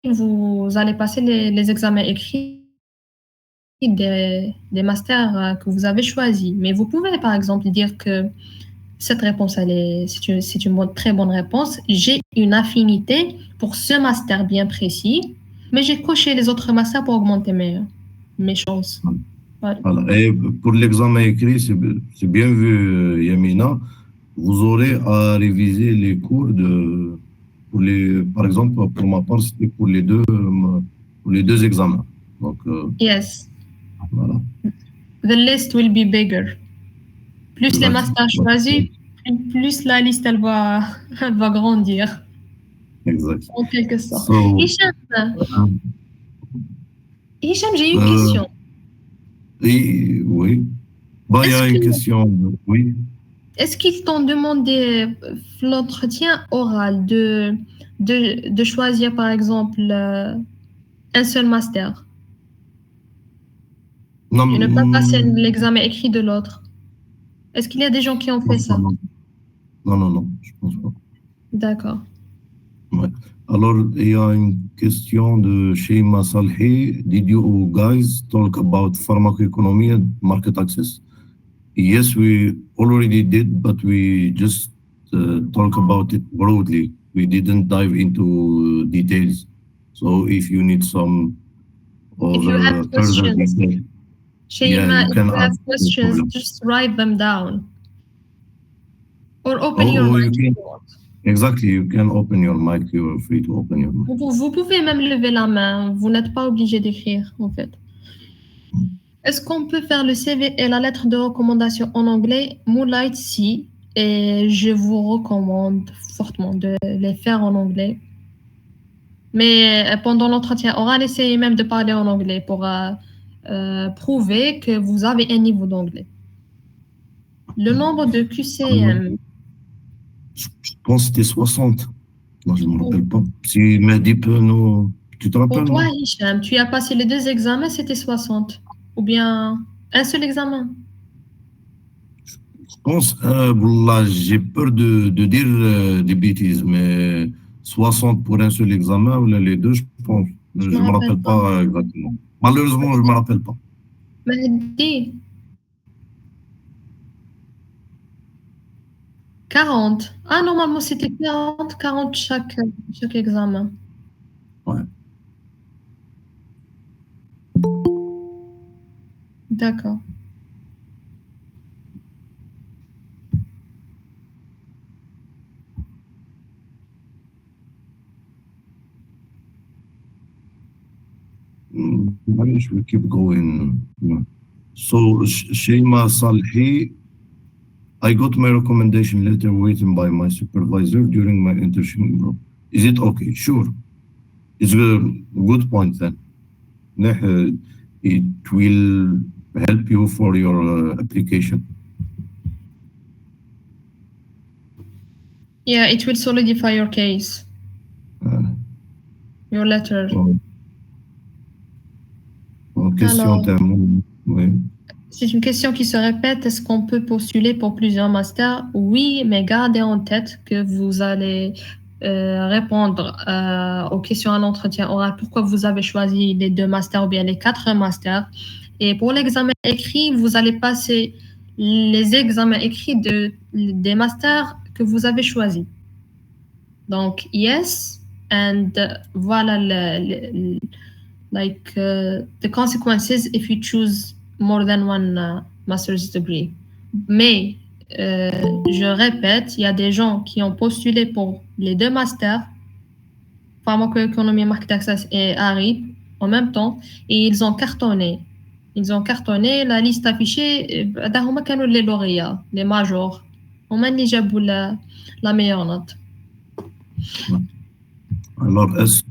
Vous allez passer les examens écrits des masters que vous avez choisis. Mais vous pouvez, par exemple, dire que cette réponse, c'est une très bonne réponse. J'ai une affinité pour ce master bien précis, mais j'ai coché les autres masters pour augmenter mes chances. Voilà. Et pour l'examen écrit, c'est bien vu, Yamina. Vous aurez à réviser les cours par exemple, pour ma part, c'était pour les deux examens. Donc, yes. Voilà. The list will be bigger. Plus les masters choisis, plus la liste elle va grandir. Exact. En quelque sorte. Hicham, j'ai une question. Oui. Il y a une question. Oui. Est-ce qu'ils t'ont demandé l'entretien oral de choisir, par exemple, un seul master Non, et ne pas passer l'examen écrit de l'autre? Est-ce qu'il y a des gens qui ont fait ça? Non, je pense pas. D'accord. Ouais. Alors, il y a une question de Sheima Salhi. Did you guys talk about pharmacoeconomy and market access? Yes, we already did, but we just talk about it broadly. We didn't dive into details. So if you need some further detail, Sheima, if you have questions, just write them down. Or open your mic. Exactly, you can open your mic. You are free to open your mic. Vous pouvez même lever la main. Vous n'êtes pas obligé d'écrire, en fait. Est-ce qu'on peut faire le CV et la lettre de recommandation en anglais? Moonlight, si. Et je vous recommande fortement de les faire en anglais. Mais pendant l'entretien oral, essayez même de parler en anglais pour prouver que vous avez un niveau d'anglais. Le nombre de QCM. Je pense que c'était 60. Non, je ne me rappelle pas. Si Mehdi peut nous... Tu te Pour rappelles, toi, non? Hicham, tu as passé les 2 examens, c'était 60. Ou bien un seul examen. Je pense, là, j'ai peur de dire des bêtises, mais 60 pour un seul examen, ou les deux, je pense. Je Je ne me me rappelle rappelle pas. pas exactement. Malheureusement, je ne me rappelle pas. Mehdi, 40. Ah, normalement, c'était 40 chaque examen. Ouais. D'accord. I should keep going. So, Shema Salhi, I got my recommendation letter written by my supervisor during my internship in Europe. Is it okay? Sure. It's a good point then. It will help you for your application. Yeah, it will solidify your case, your letter. Question Alors, terminée. Oui. c'est une question qui se répète. Est-ce qu'on peut postuler pour plusieurs masters? Oui, mais gardez en tête que vous allez répondre aux questions à l'entretien oral. Pourquoi vous avez choisi les 2 masters ou bien les 4 masters? Et pour l'examen écrit, vous allez passer les examens écrits des masters que vous avez choisis. Donc, yes, and voilà the consequences if you choose more than one master's degree. Mais, je répète, il y a des gens qui ont postulé pour les 2 masters, pharmacoéconomie, market access et ARIP, en même temps, et ils ont cartonné. Ils ont cartonné, la liste affichée, هما كانوا les lauréats, les majors. هما اللي جابوا la meilleure note. Alors, est-ce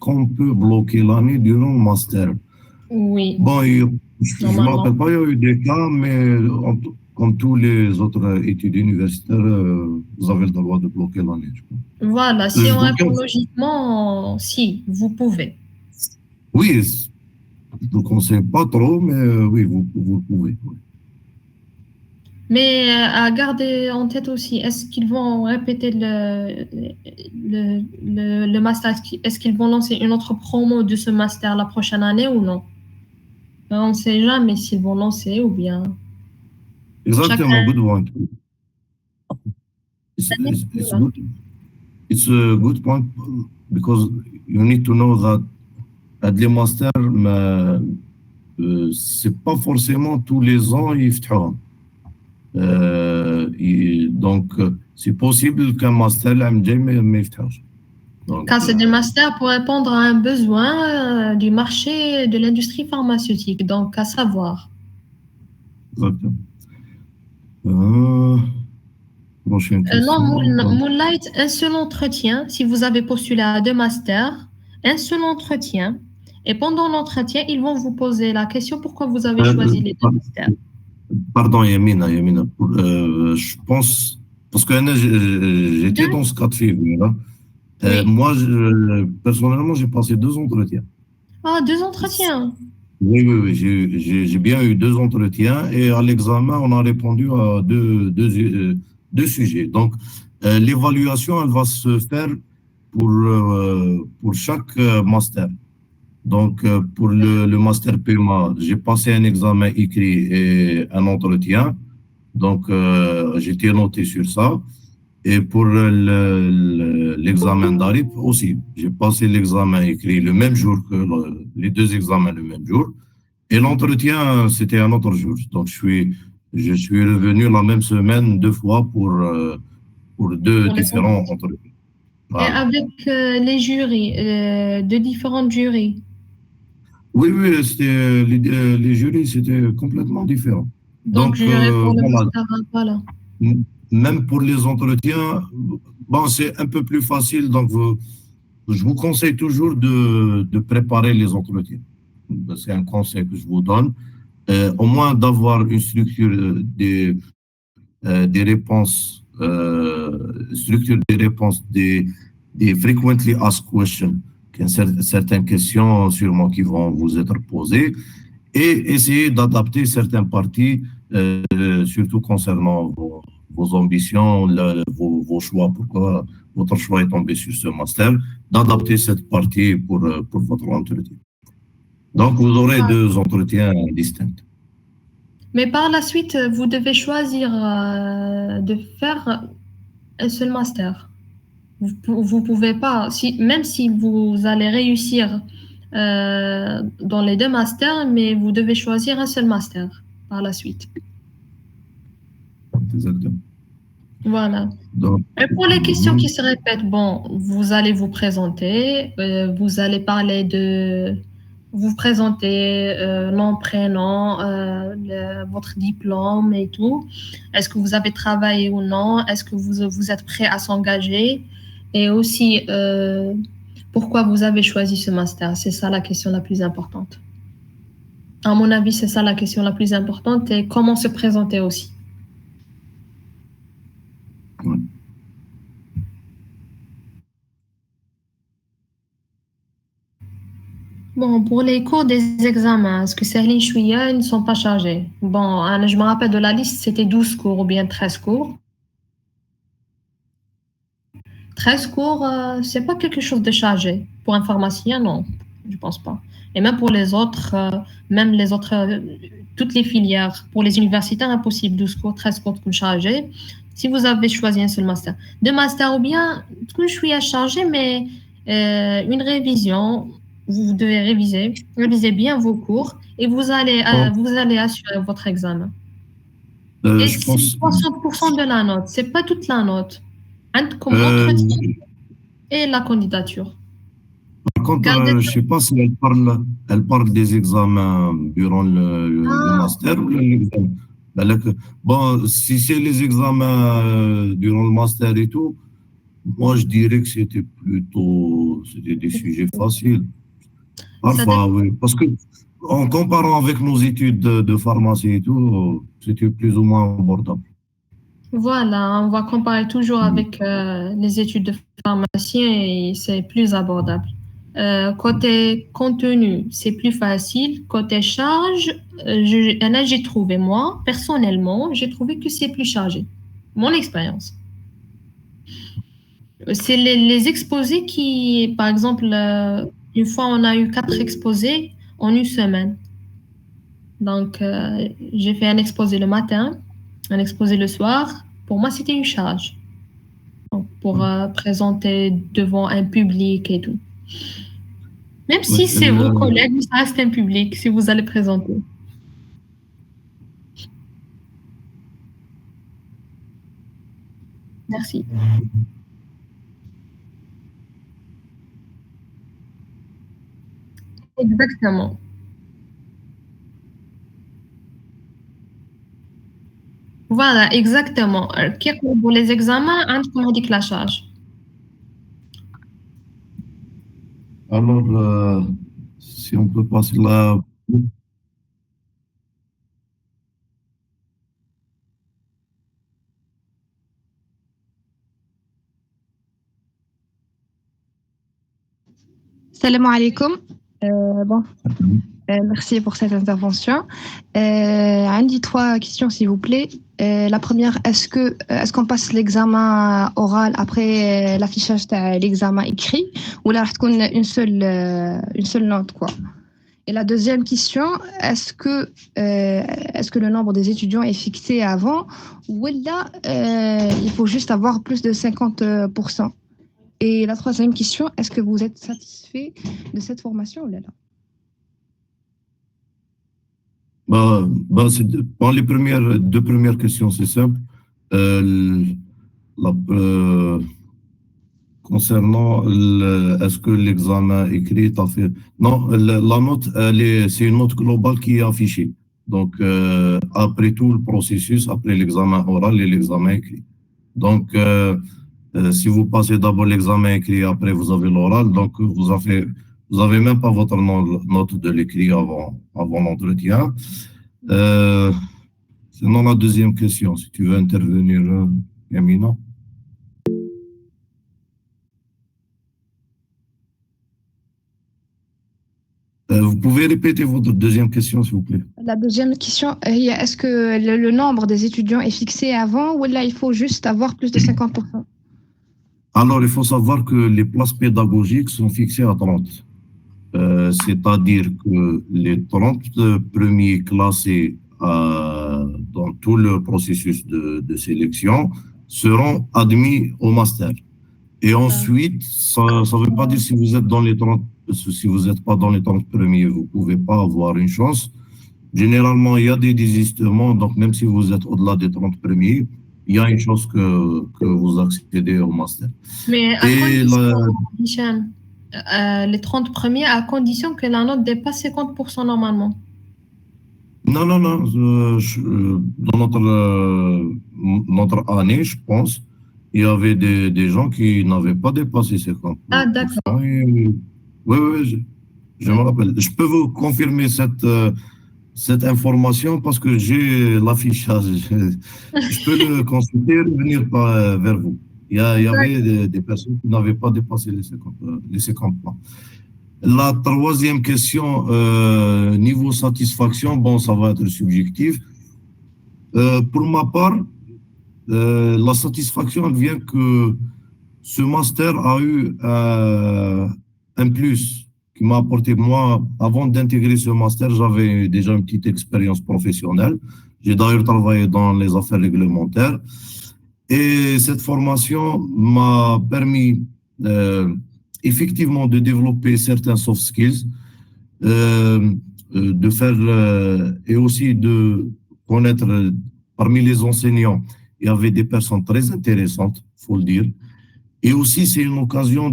qu'on peut bloquer l'année durant le master? Oui. Bon, je ne me rappelle pas, il y a eu des cas, mais comme tous les autres études universitaires, vous avez le droit de bloquer l'année. Voilà, si on répond logiquement, si, vous pouvez. Oui, je ne le conseille pas trop, mais oui, vous pouvez. Oui. Mais à garder en tête aussi, est-ce qu'ils vont répéter le master? Est-ce qu'ils vont lancer une autre promo de ce master la prochaine année ou non? On ne sait jamais s'ils vont lancer ou bien. Exactement, good point. It's a good point because you need to know that at les masters, c'est pas forcément tous les ans ils feront. Donc, c'est possible qu'un master l'année jamais يفتحش. Car c'est des masters pour répondre à un besoin du marché de l'industrie pharmaceutique, donc à savoir. Exactement. Non, Moonlight, un seul entretien, si vous avez postulé à 2 masters, un seul entretien, et pendant l'entretien, ils vont vous poser la question pourquoi vous avez choisi les 2 masters. Pardon, Yamina, je pense, parce que j'étais dans ce cas de figure. Oui. Moi, personnellement, j'ai passé 2 entretiens. Ah, 2 entretiens? Oui, j'ai bien eu 2 entretiens et à l'examen, on a répondu à deux sujets. Donc, l'évaluation, elle va se faire pour chaque master. Donc, pour le master PMA, j'ai passé un examen écrit et un entretien. Donc, j'étais noté sur ça. Et pour l'examen d'ARIP aussi, j'ai passé l'examen écrit le même jour que les 2 examens le même jour. Et l'entretien, c'était un autre jour. Donc, je suis revenu la même semaine 2 fois pour 2 différents entretiens. Voilà. Et avec les jurys, de différents jurys? Oui, les jurys, c'était complètement différent. Donc pour le master, voilà. Même pour les entretiens, bon, c'est un peu plus facile. Donc, je vous conseille toujours de préparer les entretiens. C'est un conseil que je vous donne. au moins d'avoir une structure des réponses, structure des réponses des frequently asked questions, certaines questions sûrement qui vont vous être posées, et essayer d'adapter certaines parties, surtout concernant vos ambitions, vos choix, pourquoi votre choix est tombé sur ce master, d'adapter cette partie pour votre entretien. Donc, vous aurez deux entretiens distincts. Mais par la suite, vous devez choisir de faire un seul master. Vous pouvez pas, même si vous allez réussir dans les deux masters, mais vous devez choisir un seul master par la suite. Exactement. Voilà. Donc, et pour les questions qui se répètent, bon, vous allez vous présenter, vous allez parler de... Vous présenter nom, prénom, votre diplôme et tout. Est-ce que vous avez travaillé ou non? Est-ce que vous êtes prêt à s'engager? Et aussi, pourquoi vous avez choisi ce master? C'est ça la question la plus importante. À mon avis, c'est ça la question la plus importante. Et comment se présenter aussi. ouais. Bon, pour les cours des examens, est-ce que Serline Chouïa, ils ne sont pas chargés? Bon, je me rappelle de la liste, c'était 12 cours ou bien 13 cours. 13 cours, c'est pas quelque chose de chargé. Pour un pharmacien, non, je pense pas. Et même pour les autres, toutes les filières, pour les universitaires, impossible, 12 cours, 13 cours de chargés. Si vous avez choisi un seul master. Deux masters ou bien, je suis à charger, mais une révision, vous devez réviser bien vos cours et vous allez assurer votre examen. Et Je c'est pense, 60% de la note, c'est pas toute la note. Comme l'entretien et la candidature. par contre, je ne sais pas si elle parle des examens durant le master ou l'examen. Bon, si c'est les examens durant le master et tout, moi je dirais que c'était des sujets faciles. Parfois, oui. Parce que en comparant avec nos études de pharmacie et tout, c'était plus ou moins abordable. Voilà, on va comparer toujours avec les études de pharmacien et c'est plus abordable. Côté contenu, c'est plus facile. Côté charge, là, j'ai trouvé, moi, personnellement, j'ai trouvé que c'est plus chargé. Mon expérience. C'est les exposés qui, par exemple, une fois, on a eu 4 exposés en une semaine. Donc, j'ai fait un exposé le matin, un exposé le soir. Pour moi, c'était une charge. Donc, pour présenter devant un public et tout. Même si c'est vos collègues, ça reste un public si vous allez présenter. Merci. Exactement. Voilà, exactement. Pour les examens, on dit que la charge. Alors, si on peut passer là. Salam alaikum. Bon, Mhm. merci pour cette intervention. Andy, 3 questions, s'il vous plaît. La première, est-ce qu'on passe l'examen oral après l'affichage de l'examen écrit ou là, une seule note, quoi? Et la deuxième question, est-ce que le nombre des étudiants est fixé avant ou là, il faut juste avoir plus de 50%? Et la troisième question, est-ce que vous êtes satisfait de cette formation ou là? Les deux premières questions, c'est simple. Concernant est-ce que l'examen écrit est fait? Non, la note, c'est une note globale qui est affichée. Donc, après tout le processus, après l'examen oral et l'examen écrit. Donc, si vous passez d'abord l'examen écrit, après vous avez l'oral, donc vous avez même pas votre note de l'écrit avant l'entretien. Euh, Sinon, la deuxième question, si tu veux intervenir, Yamina. Vous pouvez répéter votre deuxième question, s'il vous plaît. La deuxième question, est-ce que le nombre des étudiants est fixé avant ou là il faut juste avoir plus de 50%? Alors, il faut savoir que les places pédagogiques sont fixées à 30. C'est-à-dire que les 30 premiers classés dans tout le processus de sélection seront admis au master. Et ensuite, ça ne veut pas dire si vous êtes dans les 30, si vous n'êtes pas dans les 30 premiers, vous ne pouvez pas avoir une chance. Généralement, il y a des désistements, donc même si vous êtes au-delà des 30 premiers, il y a une chance que vous accédez au master. Mais à Et condition, Hicham, les 30 premiers, à condition que la note dépasse 50% normalement. non, non, non, dans notre année, je pense, il y avait des gens qui n'avaient pas dépassé 50%. Ah, d'accord. Oui, oui, je me rappelle. Je peux vous confirmer cette information parce que j'ai l'affichage. Je peux le consulter et revenir vers vous. Il y avait des personnes qui n'avaient pas dépassé les 50 points. La troisième question, niveau satisfaction, bon, ça va être subjectif. Pour ma part, la satisfaction vient que ce master a eu un plus qui m'a apporté. Moi, avant d'intégrer ce master, j'avais déjà une petite expérience professionnelle. J'ai d'ailleurs travaillé dans les affaires réglementaires. Et cette formation m'a permis effectivement de développer certains soft skills, de faire et aussi de connaître parmi les enseignants. Il y avait des personnes très intéressantes, faut le dire. Et aussi, c'est une occasion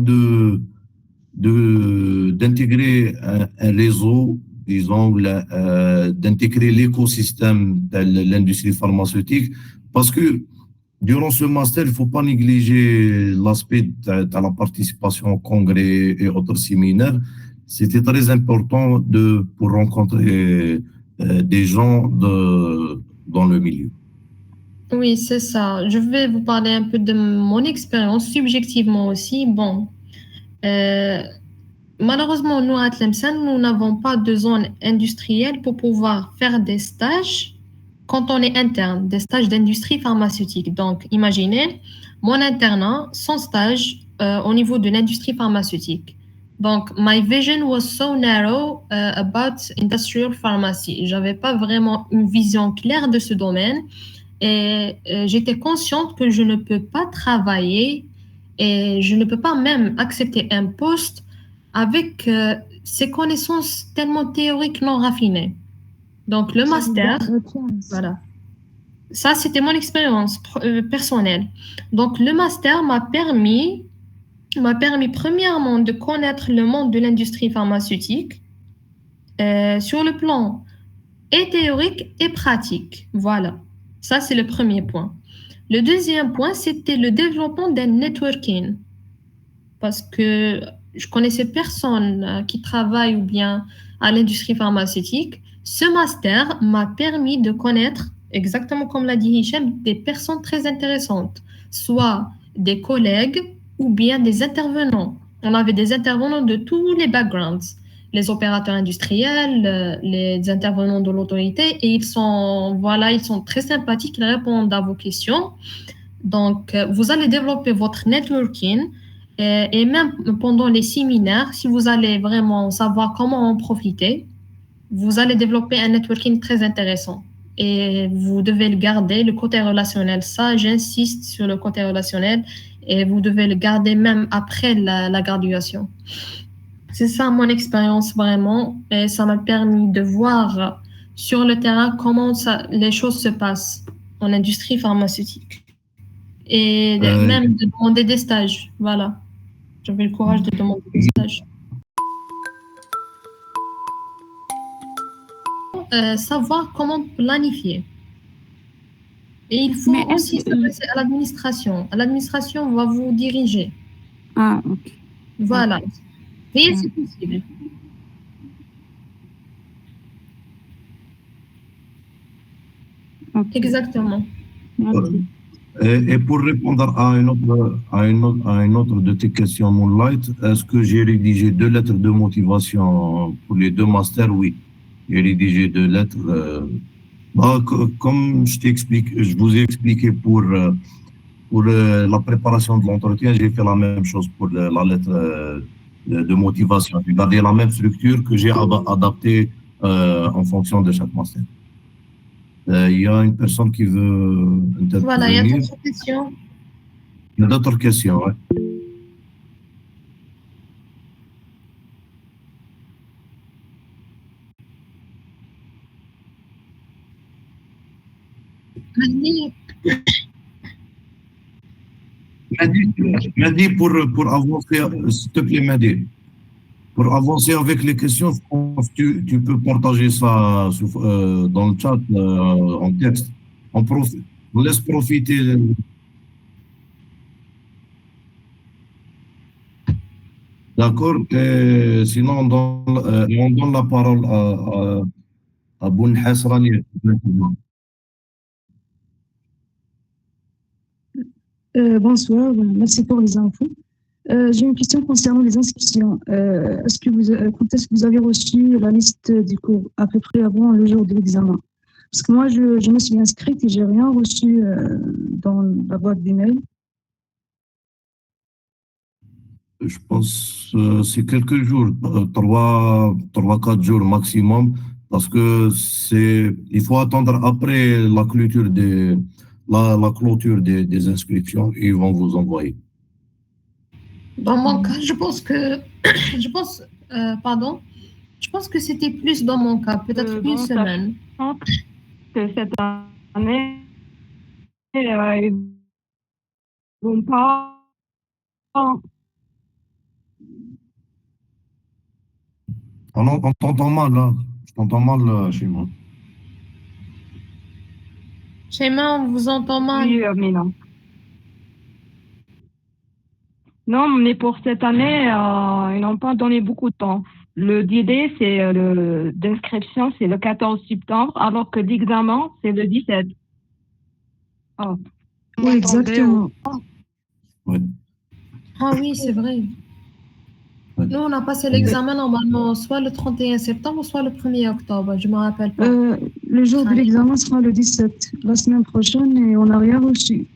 d'intégrer un réseau, disons, d'intégrer l'écosystème de l'industrie pharmaceutique, parce que durant ce master, il ne faut pas négliger l'aspect de la participation au congrès et autres séminaires. C'était très important pour rencontrer des gens dans le milieu. Oui, c'est ça. Je vais vous parler un peu de mon expérience, subjectivement aussi. Bon, euh, malheureusement, nous, à Tlemcen, nous n'avons pas de zone industrielle pour pouvoir faire des stages quand on est interne, des stages d'industrie pharmaceutique. Donc, imaginez mon internat, son stage au niveau de l'industrie pharmaceutique. Donc, my vision was so narrow about industrial pharmacy. J'avais pas vraiment une vision claire de ce domaine et j'étais consciente que je ne peux pas travailler et je ne peux pas même accepter un poste avec ces connaissances tellement théoriques non raffinées. Donc, le master, voilà. Ça, c'était mon expérience personnelle. Donc, le master m'a permis premièrement de connaître le monde de l'industrie pharmaceutique sur le plan et théorique et pratique. Voilà. Ça, c'est le premier point. Le deuxième point, c'était le développement d'un networking. Parce que je connaissais personne qui travaille ou bien à l'industrie pharmaceutique. Ce master m'a permis de connaître, exactement comme l'a dit Hichem, des personnes très intéressantes, soit des collègues ou bien des intervenants. On avait des intervenants de tous les backgrounds, les opérateurs industriels, les intervenants de l'autorité, et ils sont très sympathiques, ils répondent à vos questions. Donc, vous allez développer votre networking et même pendant les séminaires, si vous allez vraiment savoir comment en profiter, vous allez développer un networking très intéressant. Et vous devez le garder, le côté relationnel. Ça, j'insiste sur le côté relationnel et vous devez le garder même après la graduation. C'est ça mon expérience vraiment et ça m'a permis de voir sur le terrain comment les choses se passent en industrie pharmaceutique. Et même de demander des stages. Voilà. J'avais le courage de demander des stages. Savoir comment planifier. Et il faut aussi s'adresser à l'administration. L'administration va vous diriger. Ah, ok. Voilà. Et c'est possible. Exactement. Merci. Et pour répondre à une autre de tes questions, Moonlight, est-ce que j'ai rédigé 2 lettres de motivation pour les 2 masters? Oui, j'ai rédigé 2 lettres. Comme je vous ai expliqué pour la préparation de l'entretien, j'ai fait la même chose pour la lettre de motivation. J'ai gardé la même structure que j'ai adaptée en fonction de chaque master. Il y a une personne qui veut Voilà, il y a intervenir. d'autres questions. Il y a d'autres questions, ouais. Mahdi, Mehdi, pour avancer, s'il te plaît, Mehdi, pour avancer avec les questions, je pense que tu peux partager ça dans le chat en texte. On laisse profiter. D'accord? Et sinon, on donne la parole à Boun Hasrani. Bonsoir, merci pour les infos. J'ai une question concernant les inscriptions. Quand est-ce que vous avez reçu la liste des cours, à peu près avant le jour de l'examen? Parce que moi, je me suis inscrite et j'ai rien reçu dans la boîte d'email. Je pense c'est quelques jours, 4 jours maximum, parce que il faut attendre après la clôture la clôture des inscriptions et ils vont vous envoyer. dans mon cas, je pense que, pardon, je pense que c'était plus dans mon cas, peut-être une semaine. Que cette année, ils vont pas. On t'entend mal, là. Je t'entends mal chez moi. Shema, on vous entend mal. Oui, mais non. Non, mais pour cette année, ils n'ont pas donné beaucoup de temps. Le délai, d'inscription, c'est le 14 septembre, alors que l'examen, c'est le 17. Oh. Oui, exactement. Ouais. Ah oui, c'est vrai. Ouais. Nous, on a passé l'examen normalement soit le 31 septembre, soit le 1er octobre. Je ne me rappelle pas. Le jour de l'examen sera le 17, la semaine prochaine, et on n'a rien reçu.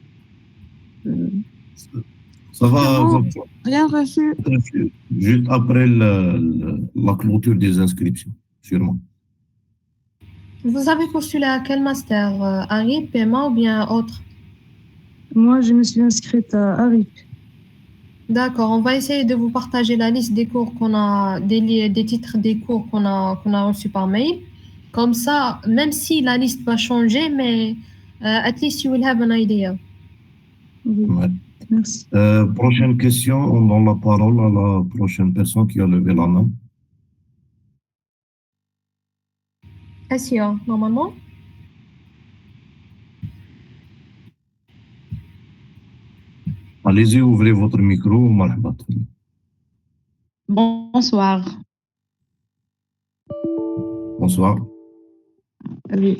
Ça va Rien reçu. juste après la clôture des inscriptions, sûrement. Vous avez postulé à quel master? ARIP, PMA ou bien autre? Moi, je me suis inscrite à ARIP. D'accord, on va essayer de vous partager la liste des cours qu'on a, des titres des cours qu'on a reçus par mail. Comme ça, même si la liste va changer, mais at least you will have an idea. Oui, Ouais. merci. Prochaine question, on donne la parole à la prochaine personne qui a levé la main. Assia, normalement. Allez-y, ouvrez votre micro. Marhaba. Bonsoir. Bonsoir. Oui.